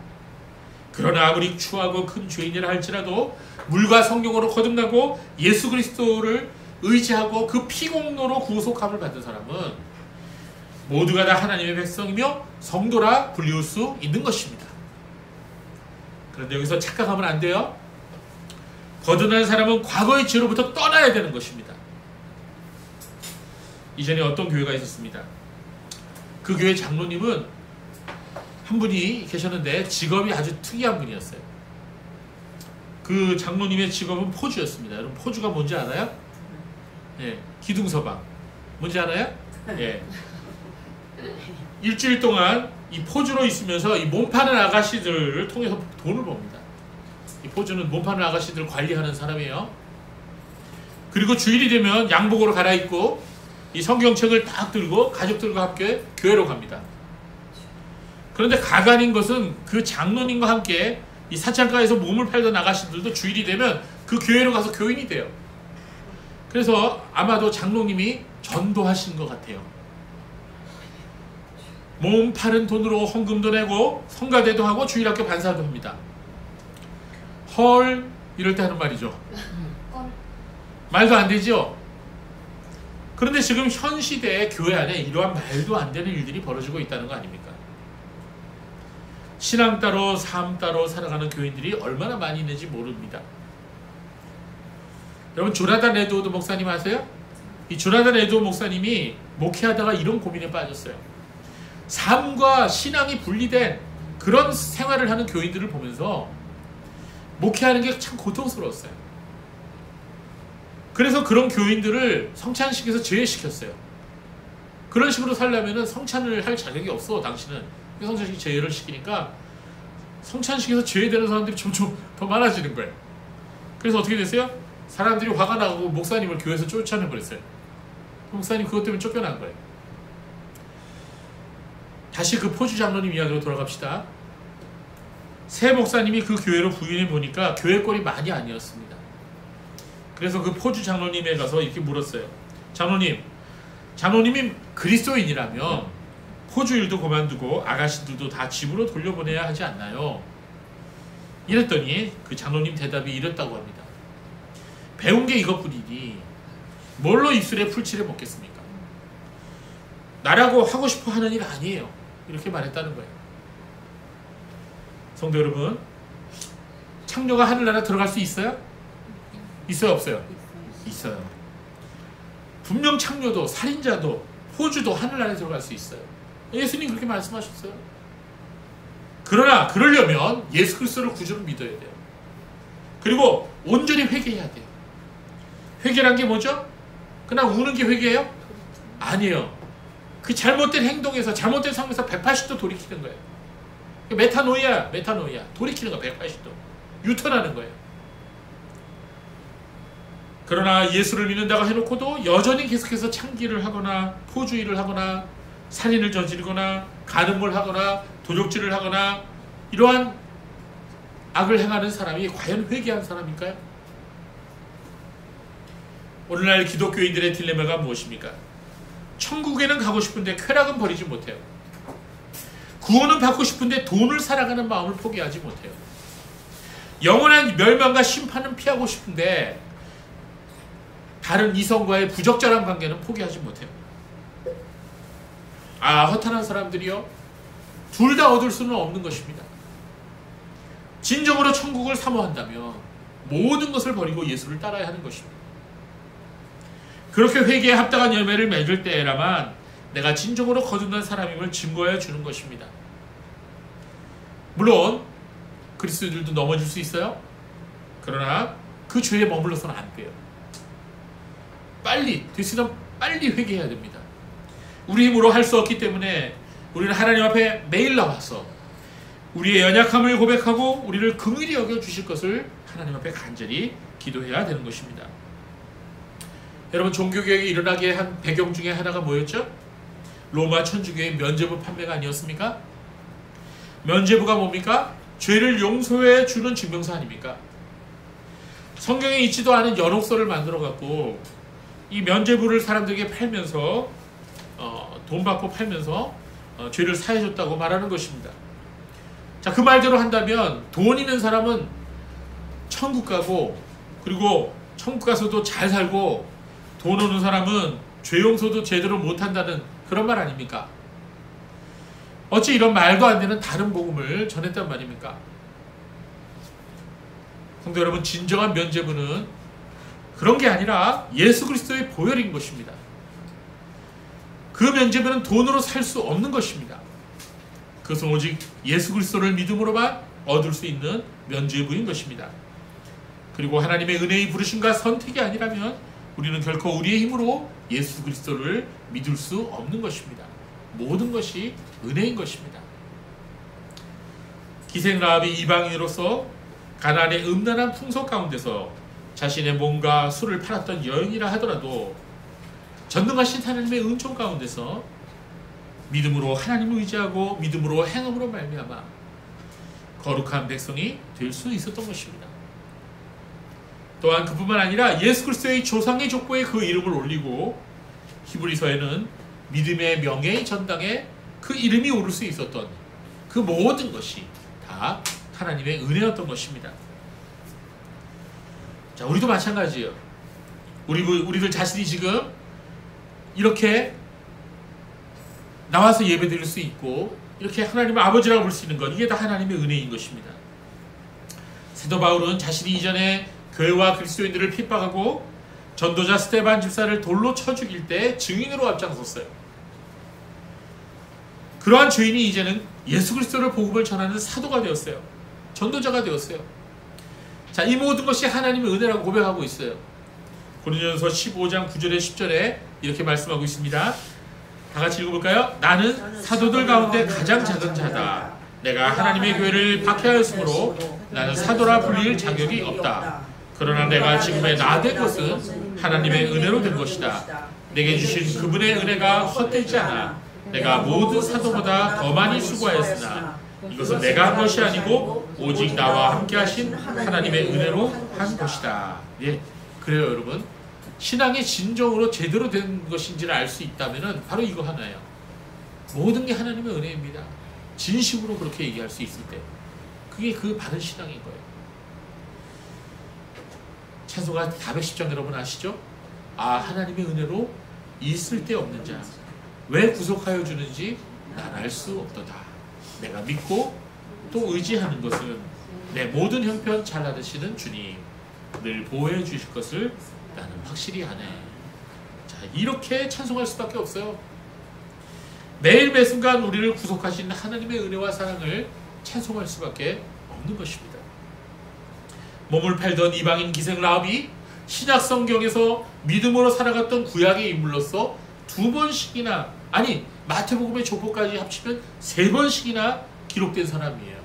그러나 아무리 추하고 큰 죄인이라 할지라도 물과 성령으로 거듭나고 예수 그리스도를 의지하고 그 피공로로 구속함을 받은 사람은 모두가 다 하나님의 백성이며 성도라 불리울 수 있는 것입니다. 그런데 여기서 착각하면 안 돼요. 거듭난 사람은 과거의 죄로부터 떠나야 되는 것입니다. 이전에 어떤 교회가 있었습니다. 그 교회 장로님은 한 분이 계셨는데 직업이 아주 특이한 분이었어요. 그 장로님의 직업은 포주였습니다. 여러분 포주가 뭔지 알아요? 예, 기둥서방. 뭔지 알아요? 예. 일주일 동안 이 포주로 있으면서 이 몸 파는 아가씨들을 통해서 돈을 법니다. 이 포주는 몸 파는 아가씨들을 관리하는 사람이에요. 그리고 주일이 되면 양복으로 갈아입고 이 성경책을 딱 들고 가족들과 함께 교회로 갑니다. 그런데 가관인 것은 그 장로님과 함께 이 사창가에서 몸을 팔던 아가씨들도 주일이 되면 그 교회로 가서 교인이 돼요. 그래서 아마도 장로님이 전도하신 것 같아요. 몸 파는 돈으로 헌금도 내고 성가대도 하고 주일학교 반사도 합니다. 헐, 이럴 때 하는 말이죠. 말도 안 되죠? 그런데 지금 현 시대의 교회 안에 이러한 말도 안 되는 일들이 벌어지고 있다는 거 아닙니까? 신앙 따로 삶 따로 살아가는 교인들이 얼마나 많이 있는지 모릅니다. 여러분 조나단 에드워드 목사님 아세요? 이 조나단 에드워드 목사님이 목회하다가 이런 고민에 빠졌어요. 삶과 신앙이 분리된 그런 생활을 하는 교인들을 보면서 목회하는 게 참 고통스러웠어요. 그래서 그런 교인들을 성찬식에서 제외시켰어요. 그런 식으로 살려면 성찬을 할 자격이 없어, 당신은. 성찬식 제외를 시키니까 성찬식에서 제외되는 사람들이 점점 더 많아지는 거예요. 그래서 어떻게 됐어요? 사람들이 화가 나고 목사님을 교회에서 쫓아내버렸어요. 목사님 그것 때문에 쫓겨난 거예요. 다시 그 포주 장로님 이야기로 돌아갑시다. 새 목사님이 그 교회로 부임해 보니까 교회 꼴이 많이 아니었습니다. 그래서 그 포주 장로님에 가서 이렇게 물었어요. 장로님이 그리스도인이라면 포주 일도 그만두고 아가씨들도 다 집으로 돌려보내야 하지 않나요? 이랬더니 그 장로님 대답이 이랬다고 합니다. 배운 게 이것뿐이니 뭘로 입술에 풀칠해 먹겠습니까? 나라고 하고 싶어 하는 일 아니에요. 이렇게 말했다는 거예요. 성도 여러분, 창녀가 하늘나라 들어갈 수 있어요? 있어요, 없어요? 있어요. 분명 창녀도 살인자도 포주도 하늘나라에 들어갈 수 있어요. 예수님 그렇게 말씀하셨어요. 그러나 그러려면 예수 그리스도를 구주로 믿어야 돼요. 그리고 온전히 회개해야 돼요. 회개란 게 뭐죠? 그냥 우는 게 회개예요? 아니에요. 그 잘못된 행동에서 잘못된 삶에서 180도 돌이키는 거예요. 메타노이아 돌이키는 거 180도 유턴하는 거예요. 그러나 예수를 믿는다고 해놓고도 여전히 계속해서 창기를 하거나 포주의를 하거나 살인을 저지르거나 간음을 하거나 도적질을 하거나 이러한 악을 행하는 사람이 과연 회개한 사람일까요? 오늘날 기독교인들의 딜레마가 무엇입니까? 천국에는 가고 싶은데 쾌락은 버리지 못해요. 구원은 받고 싶은데 돈을 살아가는 마음을 포기하지 못해요. 영원한 멸망과 심판은 피하고 싶은데 다른 이성과의 부적절한 관계는 포기하지 못해요. 아, 허탄한 사람들이요, 둘 다 얻을 수는 없는 것입니다. 진정으로 천국을 사모한다면 모든 것을 버리고 예수를 따라야 하는 것입니다. 그렇게 회개에 합당한 열매를 맺을 때라만 내가 진정으로 거듭난 사람임을 증거해 주는 것입니다. 물론 그리스도인들도 넘어질 수 있어요. 그러나 그 죄에 머물러서는 안 돼요. 빨리, 됐으면 빨리 회개해야 됩니다. 우리 힘으로 할 수 없기 때문에 우리는 하나님 앞에 매일 나와서 우리의 연약함을 고백하고 우리를 긍휼히 여겨 주실 것을 하나님 앞에 간절히 기도해야 되는 것입니다. 여러분, 종교개혁이 일어나게 한 배경 중에 하나가 뭐였죠? 로마 천주교의 면죄부 판매가 아니었습니까? 면죄부가 뭡니까? 죄를 용서해 주는 증명서 아닙니까? 성경에 있지도 않은 연옥서를 만들어 갖고 이 면죄부를 사람들에게 팔면서 돈 받고 팔면서 죄를 사해줬다고 말하는 것입니다. 자, 그 말대로 한다면 돈 있는 사람은 천국 가고, 그리고 천국 가서도 잘 살고, 돈 없는 사람은 죄 용서도 제대로 못한다는 그런 말 아닙니까? 어찌 이런 말도 안 되는 다른 복음을 전했단 말입니까? 성도 여러분, 진정한 면죄부는 그런 게 아니라 예수 그리스도의 보혈인 것입니다. 그 면죄부는 돈으로 살 수 없는 것입니다. 그것은 오직 예수 그리스도를 믿음으로만 얻을 수 있는 면죄부인 것입니다. 그리고 하나님의 은혜의 부르심과 선택이 아니라면 우리는 결코 우리의 힘으로 예수 그리스도를 믿을 수 없는 것입니다. 모든 것이 은혜인 것입니다. 기생 라합이 이방인으로서 가나안의 음란한 풍속 가운데서 자신의 몸과 술을 팔았던 여인이라 하더라도 전능하신 하나님의 은총 가운데서 믿음으로 하나님을 의지하고 믿음으로 행함으로 말미암아 거룩한 백성이 될 수 있었던 것입니다. 또한 그뿐만 아니라 예수 그리스도의 조상의 족보에 그 이름을 올리고 히브리서에는 믿음의 명예의 전당에 그 이름이 오를 수 있었던 그 모든 것이 다 하나님의 은혜였던 것입니다. 자, 우리도 마찬가지예요. 우리들 자신이 지금 이렇게 나와서 예배드릴 수 있고 이렇게 하나님을 아버지라고 부를 수 있는 것, 이게 다 하나님의 은혜인 것입니다. 사도 바울은 자신이 이전에 교회와 그리스도인들을 핍박하고 전도자 스데반 집사를 돌로 쳐 죽일 때 증인으로 앞장섰어요. 그러한 죄인이 이제는 예수 그리스도를 복음을 전하는 사도가 되었어요. 전도자가 되었어요. 자, 이 모든 것이 하나님의 은혜라고 고백하고 있어요. 고린도전서 15장 9절에 10절에 이렇게 말씀하고 있습니다. 다 같이 읽어볼까요? 나는 사도들 가운데 가장 작은 자다. 내가 하나님의 교회를 박해하였으므로 나는 사도라 불릴 자격이 없다. 그러나 내가 지금의 나 된 것은 하나님의 은혜로 된 것이다. 내게 주신 그분의 은혜가 헛되지 않아 내가 모든 사도보다 더 많이 수고하였으나 이것은 내가 한 것이 아니고 오직 나와 함께 하신 하나님의 은혜로 한 것이다. 예, 그래요 여러분. 신앙이 진정으로 제대로 된 것인지를 알 수 있다면 바로 이거 하나예요. 모든 게 하나님의 은혜입니다. 진심으로 그렇게 얘기할 수 있을 때 그게 그 바른 신앙인 거예요. 찬송가 410장 여러분 아시죠? 아, 하나님의 은혜로 있을 때 없는 자 왜 구속하여 주는지 난 알 수 없도다. 내가 믿고 또 의지하는 것은 내 모든 형편 잘 알으시는 주님 늘 보호해 주실 것을 나는 확실히 아네. 자, 이렇게 찬송할 수밖에 없어요. 매일 매순간 우리를 구속하신 하나님의 은혜와 사랑을 찬송할 수밖에 없는 것입니다. 몸을 팔던 이방인 기생 라합이 신약 성경에서 믿음으로 살아갔던 구약의 인물로서 2번씩이나, 아니 마태복음의 족보까지 합치면 3번씩이나 기록된 사람이에요.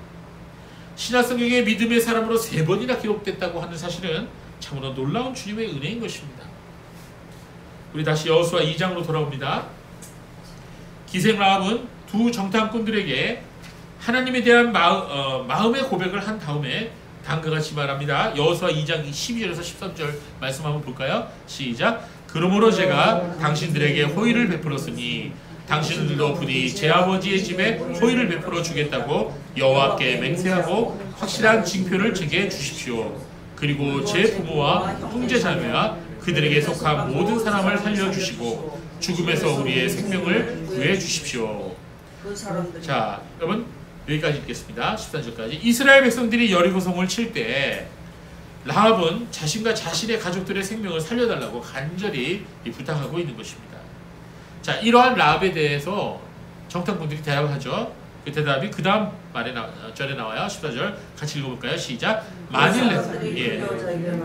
신약 성경에 믿음의 사람으로 3번이나 기록됐다고 하는 사실은 참으로 놀라운 주님의 은혜인 것입니다. 우리 다시 여호수아 2장으로 돌아옵니다. 기생 라합은 두 정탐꾼들에게 하나님에 대한 마음의 고백을 한 다음에 다음과 같이 말합니다. 여호수아 2장 12절에서 13절 말씀 한번 볼까요? 시작. 그러므로 제가 당신들에게 호의를 베풀었으니 당신들도 부디 제 아버지의 집에 호의를 베풀어 주겠다고 여호와께 맹세하고 확실한 징표를 제게 주십시오. 그리고 제 부모와 형제자매와 그들에게 속한 모든 사람을 살려주시고 죽음에서 우리의 생명을 구해 주십시오. 자, 여러분 여기까지 읽겠습니다. 14절까지. 이스라엘 백성들이 여리고성을 칠 때 라합은 자신과 자신의 가족들의 생명을 살려달라고 간절히 부탁하고 있는 것입니다. 자, 이러한 라합에 대해서 정탐꾼들이 대답을 하죠. 그 대답이 그 다음 절에 나와요. 14절 같이 읽어볼까요? 시작. 만일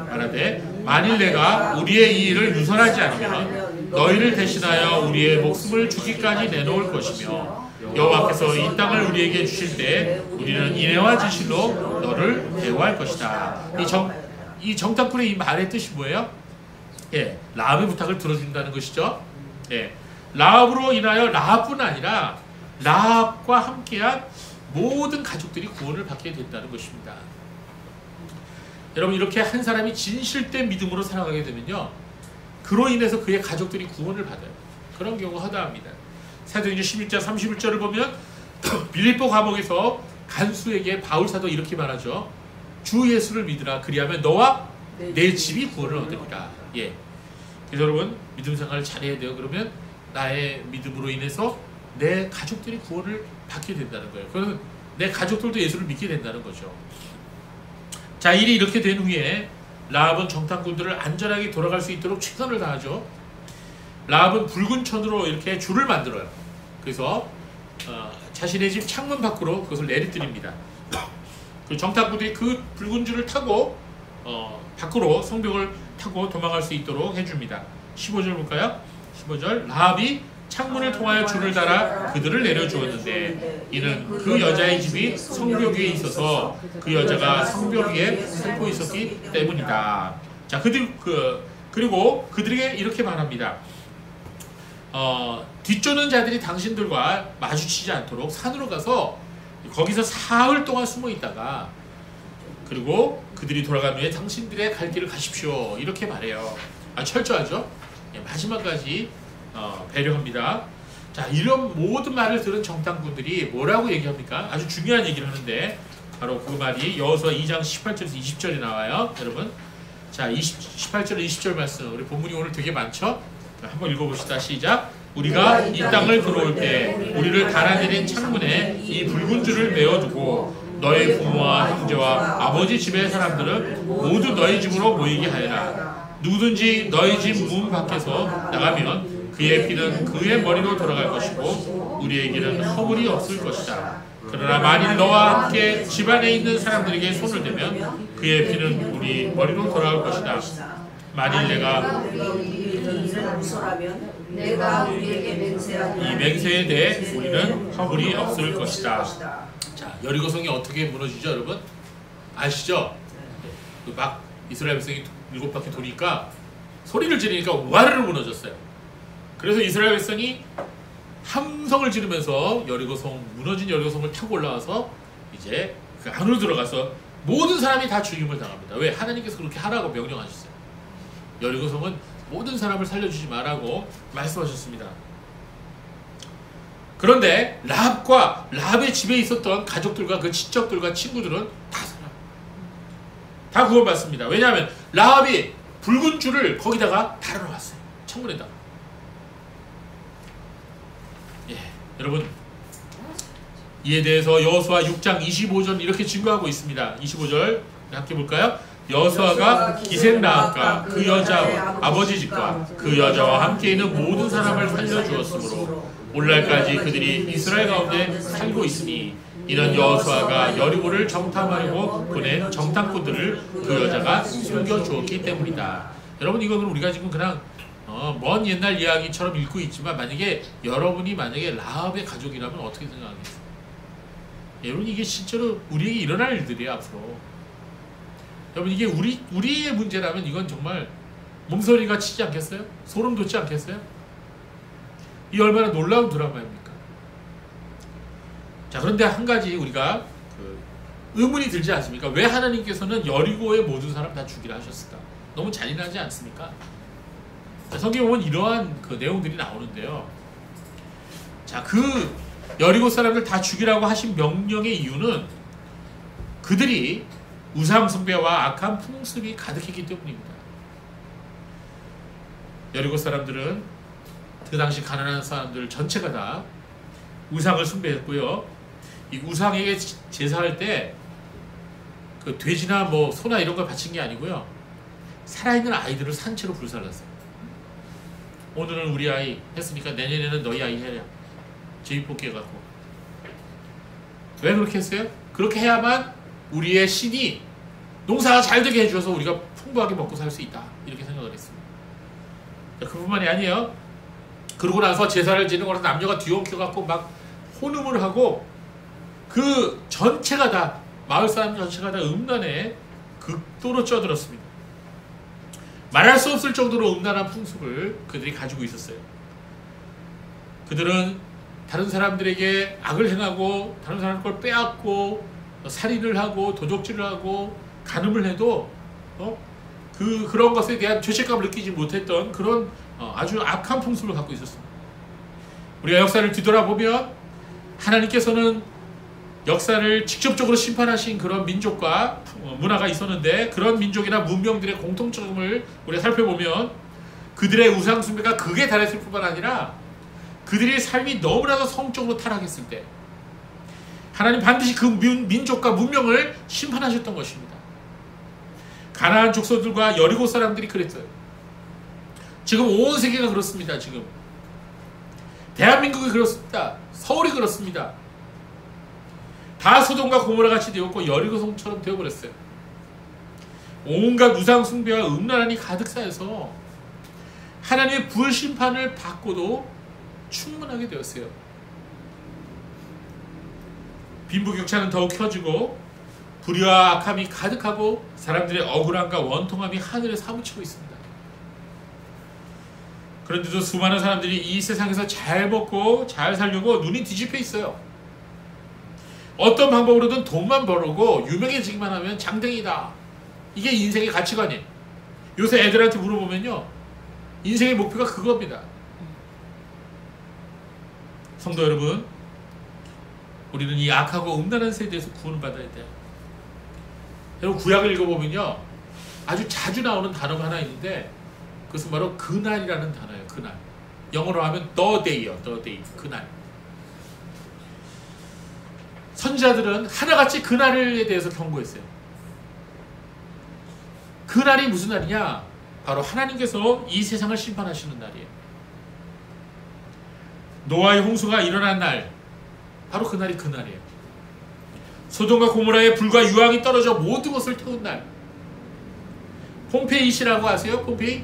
말하되 만일 내가 우리의 이 일을 유선하지 않으면 너희를 대신하여 우리의 목숨을 주기까지 내놓을 것이며 여호와께서 이 땅을 우리에게 주실 때 우리는 인애와 진실로 너를 대우할 것이다. 이 정탐꾼의 이 말의 뜻이 뭐예요? 라합의 부탁을 들어준다는 것이죠. 라합으로 인하여 라합뿐 아니라 라합과 함께한 모든 가족들이 구원을 받게 된다는 것입니다. 여러분, 이렇게 한 사람이 진실된 믿음으로 살아가게 되면요, 그로 인해서 그의 가족들이 구원을 받아요. 그런 경우가 허다합니다. 사도행전 11장 31절을 보면 빌립보 감옥에서 간수에게 바울사도 이렇게 말하죠. 주 예수를 믿으라. 그리하면 너와 내 집이 구원을 얻으리라. 그래서 여러분, 믿음 생활을 잘해야 돼요. 그러면 나의 믿음으로 인해서 내 가족들이 구원을 받게 된다는 거예요. 그러면 내 가족들도 예수를 믿게 된다는 거죠. 자, 일이 이렇게 된 후에 라합은 정탐꾼들을 안전하게 돌아갈 수 있도록 최선을 다하죠. 라합은 붉은 천으로 이렇게 줄을 만들어요. 그래서 자신의 집 창문 밖으로 그것을 내리뜨립니다. 그 정탐꾼들이 그 붉은 줄을 타고 밖으로 성벽을 타고 도망갈 수 있도록 해줍니다. 15절 볼까요? 15절. 라합이 창문을 통하여 줄을 달아 그들을 내려주었는데 이는 그 여자의 집이 성벽 위에 있어서 그 여자가 성벽 위에 살고 있었기 때문이다. 자, 그리고 그들에게 이렇게 말합니다. 뒤쫓는 자들이 당신들과 마주치지 않도록 산으로 가서 거기서 사흘 동안 숨어 있다가 그리고 그들이 돌아간 후에 당신들의 갈 길을 가십시오. 이렇게 말해요. 철저하죠? 마지막까지 배려합니다. 자, 이런 모든 말을 들은 정탐꾼들이 뭐라고 얘기합니까? 아주 중요한 얘기를 하는데 바로 그 말이 여호수아 2장 18절에서 20절에 나와요. 여러분, 자, 18절 20절 말씀, 우리 본문이 오늘 되게 많죠? 한번 읽어봅시다. 시작. 우리가 이 땅을 들어올 때 우리를 달아내린 창문에 이 붉은 줄을 메어두고 너의 부모와 형제와 아버지 집의 사람들은 모두 너희 집으로 모이게 하여라. 누구든지 너희 집 문 밖에서 나가면 그의 피는 그의 머리로 돌아갈 것이고 우리에게는 허물이 없을 것이다. 그러나 만일 너와 함께 집안에 있는 사람들에게 손을 대면 그의 피는 우리 머리로 돌아갈 것이다. 만일 내가 이 맹세에 대해 우리는 허물이 없을 것이다. 자, 여리고성이 어떻게 무너지죠, 여러분? 아시죠? 막 이스라엘 백성이 7바퀴 도니까 소리를 지르니까 와르르 무너졌어요. 그래서 이스라엘 백성이 함성을 지르면서 무너진 여리고성을 타고 올라와서 이제 그 안으로 들어가서 모든 사람이 다 죽임을 당합니다. 왜? 하나님께서 그렇게 하라고 명령하셨어요. 여리고성은 모든 사람을 살려주지 말라고 말씀하셨습니다. 그런데 라합의 집에 있었던 가족들과 그 친척들과 친구들은 다 구원받습니다. 왜냐하면 라합이 붉은 줄을 거기다가 달아놓았어요. 창문에다가. 여러분, 이에 대해서 여호수아 6장 25절 이렇게 증거하고 있습니다. 25절 함께 볼까요? 여호수아가 기생 라합과 그 여자 아버지 집과 그 여자와 함께 있는 모든 사람을 살려주었으므로 오늘날까지 그들이 이스라엘 가운데 살고 있으니 이는 여호수아가 여리고를 정탐하려고 보낸 정탐꾼들을 그 여자가 숨겨주었기 때문이다. 여러분, 이거는 우리가 지금 그냥 먼 옛날 이야기처럼 읽고 있지만 여러분이 만약에 라합의 가족이라면 어떻게 생각하겠어요? 여러분, 이게 실제로 우리에게 일어날 일들이에요. 앞으로 여러분, 이게 우리의 문제라면 이건 정말 몸서리가 치지 않겠어요? 소름 돋지 않겠어요? 이 얼마나 놀라운 드라마입니까? 자, 그런데 한 가지 우리가 의문이 들지 않습니까? 왜 하나님께서는 여리고의 모든 사람 다 죽이라 하셨을까? 너무 잔인하지 않습니까? 자, 성경에 보면 이러한 그 내용들이 나오는데요. 자, 그 여리고 사람들 다 죽이라고 하신 명령의 이유는 그들이 우상 숭배와 악한 풍습이 가득했기 때문입니다. 여리고 사람들은 그 당시 가난한 사람들 전체가 다 우상을 숭배했고요. 이 우상에게 제사할 때 그 돼지나 뭐 소나 이런 걸 바친 게 아니고요. 살아있는 아이들을 산채로 불살랐어요. 오늘은 우리 아이 했으니까 내년에는 너희 아이 해야 제비뽑기 해갖고. 왜 그렇게 했어요? 그렇게 해야만 우리의 신이 농사가 잘 되게 해줘서 우리가 풍부하게 먹고 살 수 있다, 이렇게 생각을 했습니다. 그뿐만이 아니에요. 그러고 나서 제사를 지는 거는 남녀가 뒤엉켜갖고 막 혼음을 하고 그 전체가 다, 마을 사람 전체가 다 음란에 극도로 쪄들었습니다. 말할 수 없을 정도로 음란한 풍습을 그들이 가지고 있었어요. 그들은 다른 사람들에게 악을 행하고 다른 사람 걸 빼앗고 살인을 하고 도적질을 하고 간음을 해도 그런 것에 대한 죄책감을 느끼지 못했던 그런 아주 악한 풍습을 갖고 있었습니다. 우리가 역사를 뒤돌아보면 하나님께서는 역사를 직접적으로 심판하신 그런 민족과 문화가 있었는데, 그런 민족이나 문명들의 공통점을 우리가 살펴보면 그들의 우상 숭배가 극에 달했을 뿐만 아니라 그들의 삶이 너무나도 성적으로 타락했을 때 하나님 반드시 그 민족과 문명을 심판하셨던 것입니다. 가나안 족속들과 여리고 사람들이 그랬어요. 지금 온 세계가 그렇습니다. 지금 대한민국이 그렇습니다. 서울이 그렇습니다. 다 소돔과 고모라 같이 되었고 여리고성처럼 되어버렸어요. 온갖 우상 숭배와 음란함이 가득 쌓여서 하나님의 불심판을 받고도 충분하게 되었어요. 빈부격차는 더욱 켜지고 불의와 악함이 가득하고 사람들의 억울함과 원통함이 하늘에 사무치고 있습니다. 그런데도 수많은 사람들이 이 세상에서 잘 먹고 잘 살려고 눈이 뒤집혀 있어요. 어떤 방법으로든 돈만 벌고 유명해지기만 하면 장땡이다. 이게 인생의 가치관이에요. 요새 애들한테 물어보면요, 인생의 목표가 그겁니다. 성도 여러분, 우리는 이 악하고 음란한 세대에서 구원을 받아야 돼요. 여러분, 구약을 읽어보면요, 아주 자주 나오는 단어가 하나 있는데 그것은 바로 그날이라는 단어예요. 그날. 영어로 하면 the day요. the day. 그날. 선지자들은 하나같이 그날에 대해서 경고했어요. 그날이 무슨 날이냐? 바로 하나님께서 이 세상을 심판하시는 날이에요. 노아의 홍수가 일어난 날, 바로 그날이 그날이에요. 소돔과 고모라의 불과 유황이 떨어져 모든 것을 태운 날. 폼페이시라고 아세요? 폼페이?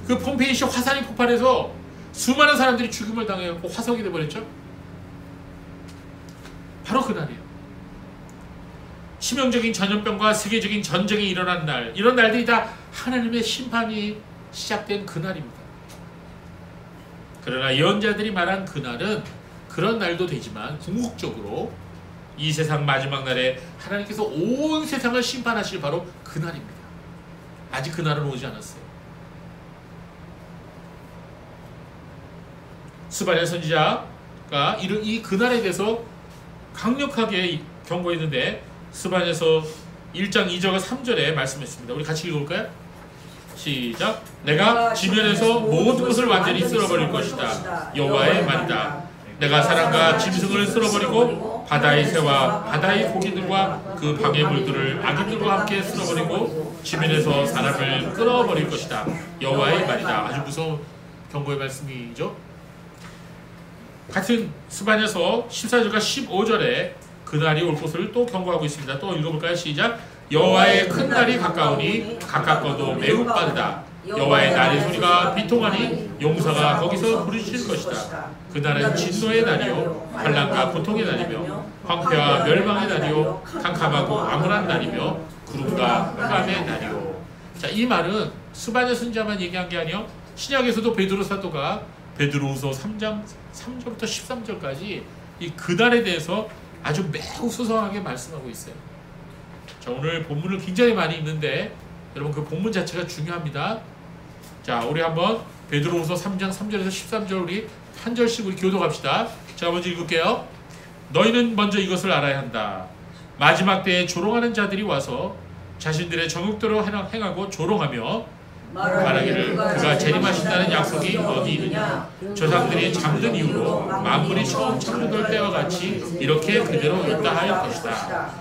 그 폼페이시 화산이 폭발해서 수많은 사람들이 죽임을 당해서 화석이 되어버렸죠. 바로 그날이에요. 치명적인 전염병과 세계적인 전쟁이 일어난 날, 이런 날들이 다 하나님의 심판이 시작된 그날입니다. 그러나 예언자들이 말한 그날은 그런 날도 되지만 궁극적으로 이 세상 마지막 날에 하나님께서 온 세상을 심판하실 바로 그날입니다. 아직 그날은 오지 않았어요. 스바냐 선지자가 이 그날에 대해서 강력하게 경고했는데, 스바냐서 1장 2절과 3절에 말씀했습니다. 우리 같이 읽어볼까요? 시작. 내가 지면에서 모든 것을 완전히 쓸어버릴 것이다. 여호와의 말이다. 내가 사람과 짐승을 쓸어버리고 바다의 새와 바다의 고기들과 그 방의 물들을 악인들과 함께 쓸어버리고 지면에서 사람을 끊어버릴 것이다. 여호와의 말이다. 아주 무서운 경고의 말씀이죠. 같은 스바냐서 14절과 15절에 그날이 올 것을 또 경고하고 있습니다. 또 읽어볼까요? 시작. 여호와의 큰 날이 가까우니 가깝고도 매우 빠르다. 여호와의 날의 소리가 비통하니 용사가 거기서 부르실 것이다. 그날은 진노의 날이요 환난과 고통의 날이며 황폐와 멸망의 날이요 캄캄하고 암울한 날이며 구름과 흑암의 날이요. 자, 이 말은 스바냐 선지자만 얘기한 게 아니요, 신약에서도 베드로 사도가 베드로후서 3장 3절부터 13절까지 이 그날에 대해서 아주 매우 소상하게 말씀하고 있어요. 자, 오늘 본문을 굉장히 많이 읽는데 여러분 그 본문 자체가 중요합니다. 자, 우리 한번 베드로후서 3장 3절에서 13절 우리 한 절씩 우리 교독합시다. 제가 먼저 읽을게요. 너희는 먼저 이것을 알아야 한다. 마지막 때에 조롱하는 자들이 와서 자신들의 정욕대로 행하고 조롱하며 말하기를 그가 재림하신다는 약속이 어디 있느냐. 조상들이 잠든 이후로 만물이 처음 창조될 때와 같이 이렇게 그대로 있다 할 것이다.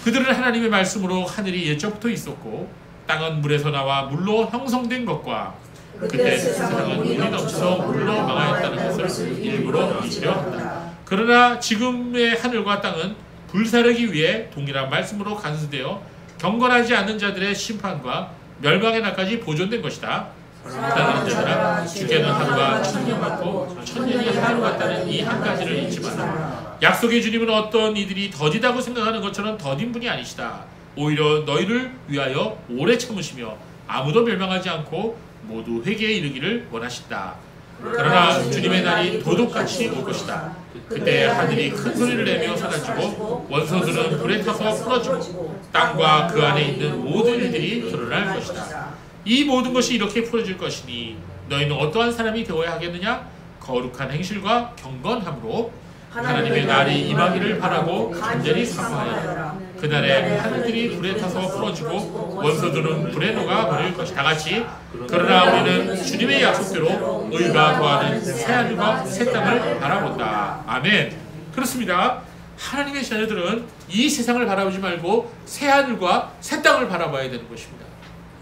그들은 하나님의 말씀으로 하늘이 예적부터 있었고 땅은 물에서 나와 물로 형성된 것과 그때 세상은 물이 넘쳐서 물로 망하였다는 것을 일부러 잊으려 한다. 그러나 지금의 하늘과 땅은 불사르기 위해 동일한 말씀으로 간수되어 경건하지 않는 자들의 심판과 멸망의 날까지 보존된 것이다. 사랑하는 자들아, 주께는 하루가 천년 같고 천년이 하루 같다는 이 한 가지를 잊지 마라. 약속의 주님은 어떤 이들이 더디다고 생각하는 것처럼 더딘 분이 아니시다. 오히려 너희를 위하여 오래 참으시며 아무도 멸망하지 않고 모두 회개에 이르기를 원하신다. 그러나 주님의 날이 도둑같이 올 것이다. 그때 하늘이 큰 소리를 내며 사라지고 원소들은 불에 타서 풀어지고 땅과 그 안에 있는 모든 일들이 드러날 것이다. 이 모든 것이 이렇게 풀어질 것이니 너희는 어떠한 사람이 되어야 하겠느냐? 거룩한 행실과 경건함으로 하나님의 날이 임하기를 바라고 간절히 사모하여라. 그날에 하늘들이 불에 타서 풀어지고 원소들은 불에 녹아 버릴 것이 다 같이. 그러나 우리는 주님의 약속대로 의가 거하는 새하늘과 새 땅을 바라본다. 아멘. 그렇습니다. 하나님의 자녀들은 이 세상을 바라보지 말고 새하늘과 새 땅을 바라봐야 되는 것입니다.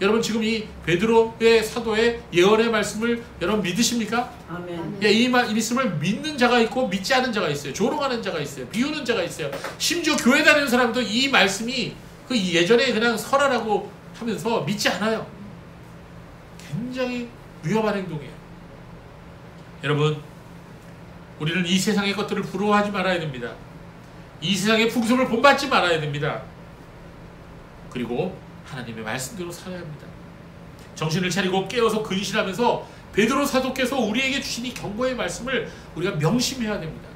여러분 지금 이 베드로의 사도의 예언의 말씀을 여러분 믿으십니까? 아멘. 예, 이 말씀을 믿는 자가 있고 믿지 않은 자가 있어요. 조롱하는 자가 있어요. 비우는 자가 있어요. 심지어 교회 다니는 사람도 이 말씀이 그 예전에 그냥 설하라고 하면서 믿지 않아요. 굉장히 위험한 행동이에요. 여러분 우리는 이 세상의 것들을 부러워하지 말아야 됩니다. 이 세상의 풍습을 본받지 말아야 됩니다. 그리고 하나님의 말씀대로 살아야 합니다. 정신을 차리고 깨어서 근신하면서 베드로 사도께서 우리에게 주신 이 경고의 말씀을 우리가 명심해야 됩니다.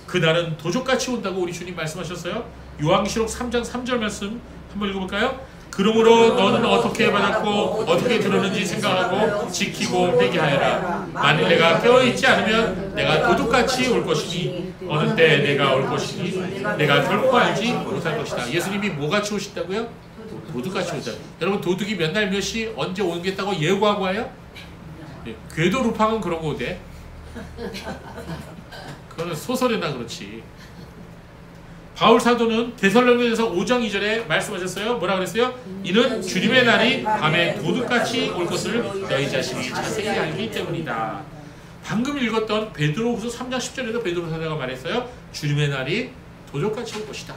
그날은 도적같이 온다고 우리 주님 말씀하셨어요. 요한계시록 3장 3절 말씀 한번 읽어볼까요? 그러므로 너는 어떻게 받았고 어떻게 들었는지 생각하고 지키고 회개하여라. 만일 내가 깨어있지 않으면 내가 도둑같이 올 것이니 어느 때 내가 올 것이니 내가 결코 알지 못할 것이다. 예수님이 뭐같이 오신다고요? 도둑같이 오다. 여러분 도둑이 몇 날 몇 시 언제 오겠다고 예고하고 와요? 네, 궤도 루팡은 그런 거 오대. 그거는 소설이나 그렇지. 바울 사도는 데살로니가서 5장 2절에 말씀하셨어요. 뭐라 그랬어요? 이는 주님의 날이 밤에 도둑같이 올 것을 너희 자신이 자세히 알기 때문이다. 방금 읽었던 베드로후서 3장 10절에도 베드로 사도가 말했어요. 주님의 날이 도둑같이 올 것이다.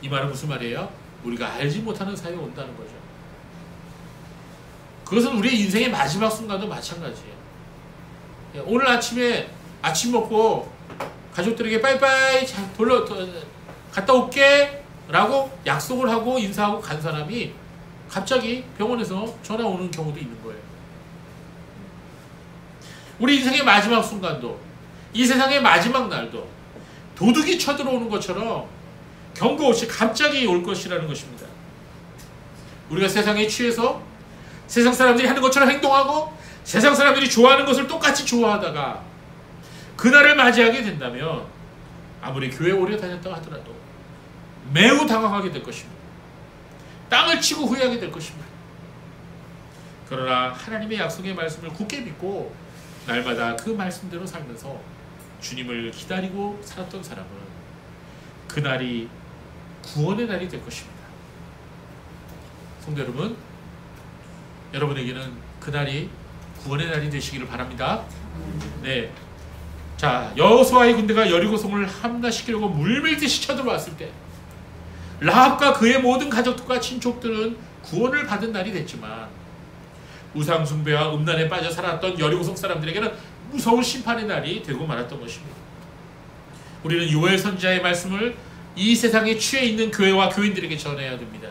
이 말은 무슨 말이에요? 우리가 알지 못하는 사이에 온다는 거죠. 그것은 우리의 인생의 마지막 순간도 마찬가지예요. 오늘 아침에 아침 먹고 가족들에게 빠이빠이 갔다 올게 라고 약속을 하고 인사하고 간 사람이 갑자기 병원에서 전화 오는 경우도 있는 거예요. 우리 인생의 마지막 순간도 이 세상의 마지막 날도 도둑이 쳐들어오는 것처럼 경고 없이 갑자기 올 것이라는 것입니다. 우리가 세상에 취해서 세상 사람들이 하는 것처럼 행동하고 세상 사람들이 좋아하는 것을 똑같이 좋아하다가 그날을 맞이하게 된다면 아무리 교회에 오래 다녔다고 하더라도 매우 당황하게 될 것입니다. 땅을 치고 후회하게 될 것입니다. 그러나 하나님의 약속의 말씀을 굳게 믿고 날마다 그 말씀대로 살면서 주님을 기다리고 살았던 사람은 그날이 구원의 날이 될 것입니다. 성도 여러분, 여러분에게는 그날이 구원의 날이 되시기를 바랍니다. 네. 자, 여호수아의 군대가 여리고성을 함락시키려고 물밀듯이 쳐들어왔을 때 라합과 그의 모든 가족들과 친족들은 구원을 받은 날이 됐지만 우상 숭배와 음란에 빠져 살았던 여리고성 사람들에게는 무서운 심판의 날이 되고 말았던 것입니다. 우리는 요엘 선지자의 말씀을 이 세상에 취해 있는 교회와 교인들에게 전해야 됩니다.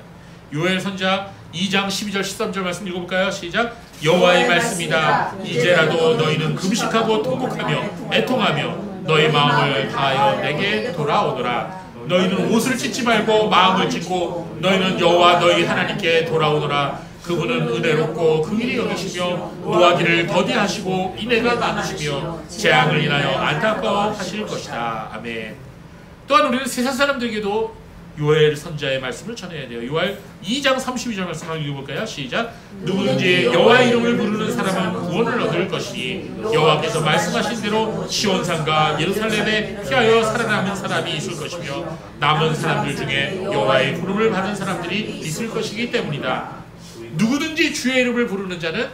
요엘 선지자 2장 12절 13절 말씀 읽어볼까요? 시작. 여호와의 말씀이다. 이제라도 너희는 금식하고 통곡하며 애통하며 너희 마음을 다하여 내게 돌아오너라. 너희는 옷을 찢지 말고 마음을 찢고 너희는 여호와 너희 하나님께 돌아오너라. 그분은 은혜롭고 긍휼히 여기시며 노하기를 더디하시고 인애가 많으시며 재앙을 인하여 안타까워하실 것이다. 아멘. 또한 우리는 세상 사람들에게도 요엘 선지자의 말씀을 전해야 돼요. 요엘 2장 32절 말씀 한번 읽어볼까요? 시작. 누구든지 여호와의 이름을 부르는 사람은 구원을 얻을 것이니 여호와께서 말씀하신 대로 시온산과 예루살렘에 피하여 살아남은 사람이 있을 것이며 남은 사람들 중에 여호와의 부름을 받은 사람들이 있을 것이기 때문이다. 누구든지 주의 이름을 부르는 자는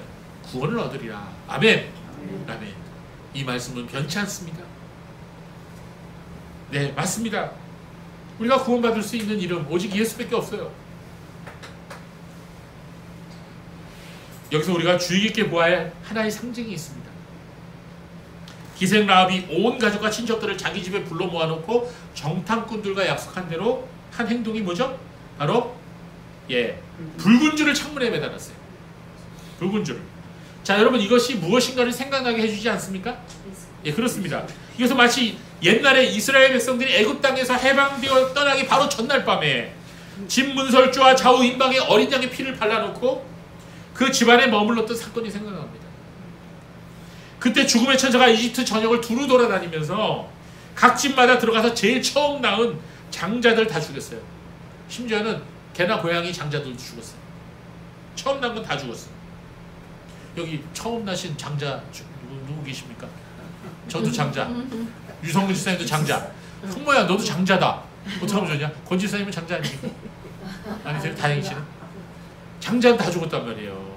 구원을 얻으리라. 아멘. 아멘. 이 말씀은 변치 않습니다. 네, 맞습니다. 우리가 구원받을 수 있는 이름 오직 예수밖에 없어요. 여기서 우리가 주의 깊게 보아야 할 하나의 상징이 있습니다. 기생 라합이 온 가족과 친척들을 자기 집에 불러 모아놓고 정탐꾼들과 약속한 대로 한 행동이 뭐죠? 바로 붉은 줄을 창문에 매달았어요. 붉은 줄을. 자, 여러분, 이것이 무엇인가를 생각나게 해주지 않습니까? 예, 그렇습니다. 이것은 마치 옛날에 이스라엘 백성들이 애굽 땅에서 해방되어 떠나기 바로 전날 밤에 집 문설주와 좌우 임방에 어린 양의 피를 발라놓고 그 집안에 머물렀던 사건이 생각납니다. 그때 죽음의 천사가 이집트 전역을 두루 돌아다니면서 각 집마다 들어가서 제일 처음 낳은 장자들 다 죽였어요. 심지어는 개나 고양이 장자들도 죽었어요. 처음 낳은 건 다 죽었어요. 여기 처음 나신 장자 누구 계십니까? 저도 장자. 유성근 지사님도 장자. 성모야 너도 장자다. 어떻게 하면 좋냐? 권 지사님은 장자 아닙니까? 아니세요? 다행히 씨는? 장자는 다 죽었단 말이에요.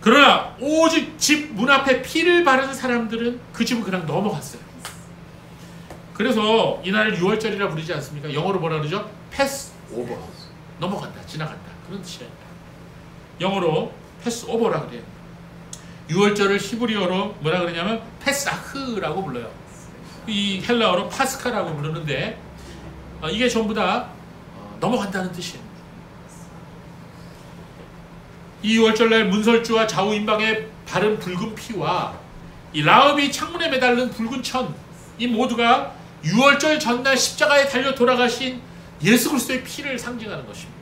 그러나 오직 집 문 앞에 피를 바른 사람들은 그 집을 그냥 넘어갔어요. 그래서 이날을 6월절이라 부르지 않습니까? 영어로 뭐라 그러죠? 패스 오버. 넘어간다. 지나간다. 그런 뜻이에요. 영어로 패스 오버라 그래요. 6월절을 히브리어로 뭐라 그러냐면 페사흐라고 불러요. 이 헬라어로 파스카라고 부르는데 이게 전부 다 넘어간다는 뜻이에요. 이 6월절날 문설주와 좌우 임방에 바른 붉은 피와 이 라합이 창문에 매달린 붉은 천, 이 모두가 6월절 전날 십자가에 달려 돌아가신 예수 그리스도의 피를 상징하는 것입니다.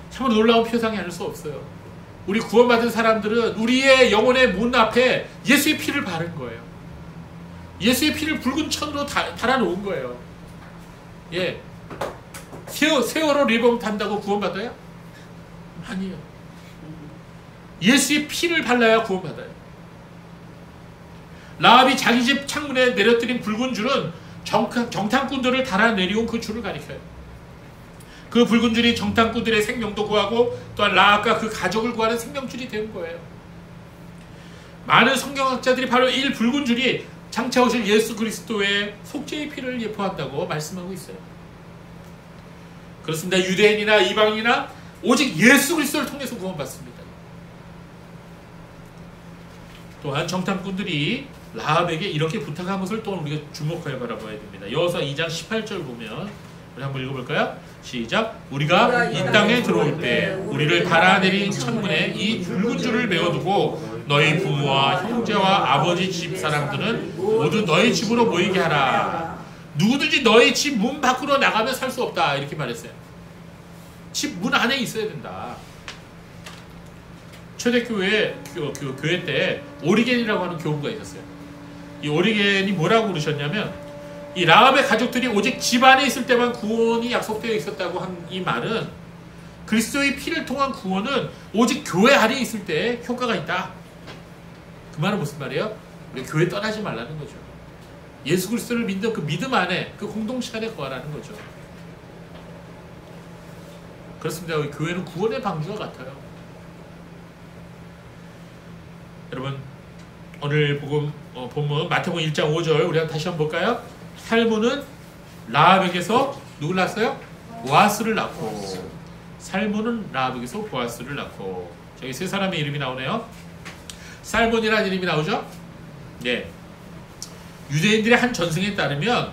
참 놀라운 표상이 아닐 수 없어요. 우리 구원받은 사람들은 우리의 영혼의 문 앞에 예수의 피를 바른 거예요. 예수의 피를 붉은 천으로 달아놓은 거예요. 예, 세월호 리범 탄다고 구원받아요? 아니에요. 예수의 피를 발라야 구원받아요. 라합이 자기 집 창문에 내려뜨린 붉은 줄은 정탐꾼들을 달아내려온 그 줄을 가리켜요. 그 붉은 줄이 정탐꾼들의 생명도 구하고 또한 라합과 그 가족을 구하는 생명줄이 된 거예요. 많은 성경학자들이 바로 이 붉은 줄이 장차 오실 예수 그리스도의 속죄의 피를 예포한다고 말씀하고 있어요. 그렇습니다. 유대인이나 이방인이나 오직 예수 그리스도를 통해서 구원받습니다. 또한 정탐꾼들이 라합에게 이렇게 부탁한 것을 또 우리가 주목하여 바라봐야 됩니다. 여호수아 2장 18절 보면 우리 한번 읽어볼까요? 시작. 우리가 이 땅에 들어올 때 우리를 달아내린 창문에 이 붉은 줄을 메어두고 너희 부모와 형제와 아버지 집 사람들은 모두 너희 집으로 모이게 하라. 누구든지 너희 집 문 밖으로 나가면 살 수 없다. 이렇게 말했어요. 집 문 안에 있어야 된다. 초대교회 교회 때 오리겐이라고 하는 교부가 있었어요. 이 오리겐이 뭐라고 그러셨냐면 이 라합의 가족들이 오직 집 안에 있을 때만 구원이 약속되어 있었다고 한 이 말은 그리스도의 피를 통한 구원은 오직 교회 안에 있을 때 효과가 있다. 그 말은 무슨 말이에요? 우리 교회 떠나지 말라는 거죠. 예수 그리스도를 믿는 그 믿음 안에 그 공동체 안에 거하라는 거죠. 그렇습니다. 우리 교회는 구원의 방주와 같아요. 여러분 오늘 본문 마태복음 1장 5절 우리 다시 한번 볼까요? 살몬은 라합에게서 누굴 낳았어요? 보아스를 낳고 살몬은 라합에게서 보아스를 낳고 저기 세 사람의 이름이 나오네요. 살몬이라는 이름이 나오죠? 네. 유대인들의 한 전승에 따르면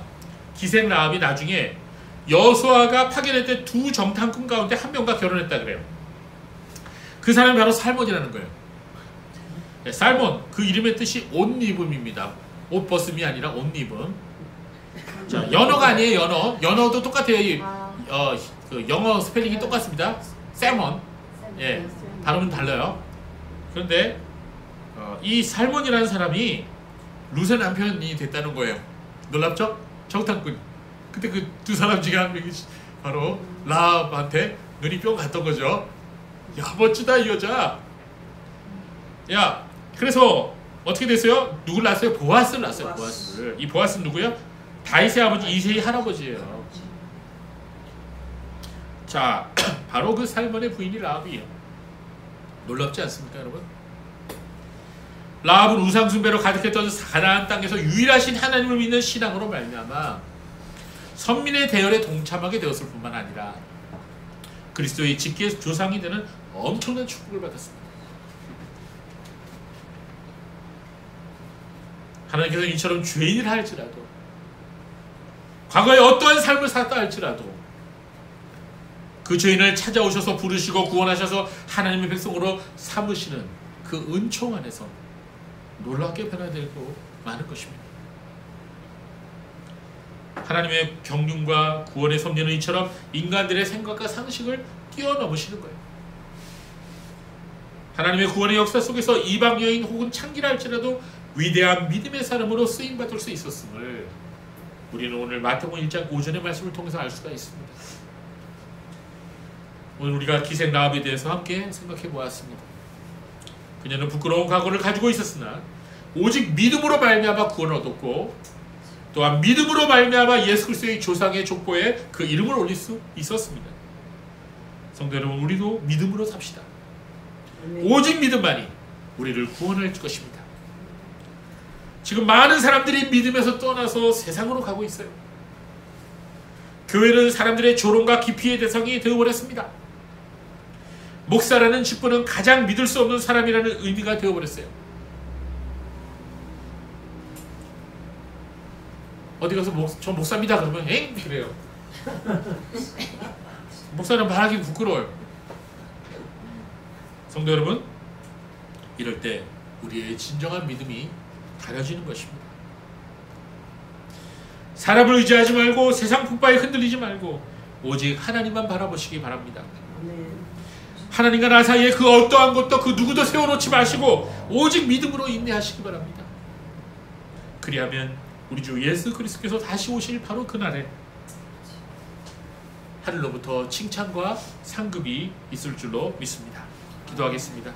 기생 라합이 나중에 여호수아가 파견했던 두 정탐꾼 가운데 한 명과 결혼했다 그래요. 그 사람이 바로 살몬이라는 거예요. 네, 살몬 그 이름의 뜻이 옷 입음입니다. 옷 벗음이 아니라 옷 입음. 자, 연어가 아니에요. 연어도 똑같아요. 그 영어 스펠링이 똑같습니다. 세먼. 예, 발음은 달라요. 그런데 이 살몬이라는 사람이 룻의 남편이 됐다는 거예요. 놀랍죠? 정탐꾼. 그때 그 두 사람 중에 한 명이 바로 라합한테 눈이 뿅 갔던 거죠. 야, 멋지다 이 여자. 야, 그래서 어떻게 됐어요? 누굴 낳았어요? 보아스를 낳았어요. 보아스를. 이 보아스는 누구요? 다윗의 아버지 이새의 할아버지예요. 자, 바로 그 살몬의 부인이 라합이에요. 놀랍지 않습니까, 여러분? 라합은 우상 숭배로 가득했던 가나안 땅에서 유일하신 하나님을 믿는 신앙으로 말미암아 선민의 대열에 동참하게 되었을 뿐만 아니라 그리스도의 직계 조상이 되는 엄청난 축복을 받았습니다. 하나님께서 이처럼 죄인을 할지라도, 과거에 어떠한 삶을 살았다 할지라도 그 죄인을 찾아오셔서 부르시고 구원하셔서 하나님의 백성으로 삼으시는 그 은총 안에서 놀랍게 변화되고 많은 것입니다. 하나님의 경륜과 구원의 섭리는 이처럼 인간들의 생각과 상식을 뛰어넘으시는 거예요. 하나님의 구원의 역사 속에서 이방 여인 혹은 창기라 할지라도 위대한 믿음의 사람으로 쓰임받을 수 있었음을 우리는 오늘 마태복음 1장 5절의 말씀을 통해서 알 수가 있습니다. 오늘 우리가 기생 라합에 대해서 함께 생각해 보았습니다. 그녀는 부끄러운 과거를 가지고 있었으나 오직 믿음으로 말미암아 구원을 얻었고, 또한 믿음으로 말미암아 예수 그리스도의 조상의 족보에 그 이름을 올릴 수 있었습니다. 성도 여러분, 우리도 믿음으로 삽시다. 오직 믿음만이 우리를 구원할 것입니다. 지금 많은 사람들이 믿음에서 떠나서 세상으로 가고 있어요. 교회는 사람들의 조롱과 기피의 대상이 되어버렸습니다. 목사라는 직분은 가장 믿을 수 없는 사람이라는 의미가 되어버렸어요. 어디 가서 저 목사입니다 그러면 엥? 그래요. 목사는 말하기 부끄러워요. 성도 여러분, 이럴 때 우리의 진정한 믿음이 가려지는 것입니다. 사람을 의지하지 말고 세상 풍파에 흔들리지 말고 오직 하나님만 바라보시기 바랍니다. 하나님과 나 사이에 그 어떠한 것도 그 누구도 세워놓지 마시고 오직 믿음으로 인내하시기 바랍니다. 그리하면 우리 주 예수 그리스도께서 다시 오실 바로 그날에 하늘로부터 칭찬과 상급이 있을 줄로 믿습니다. 기도하겠습니다.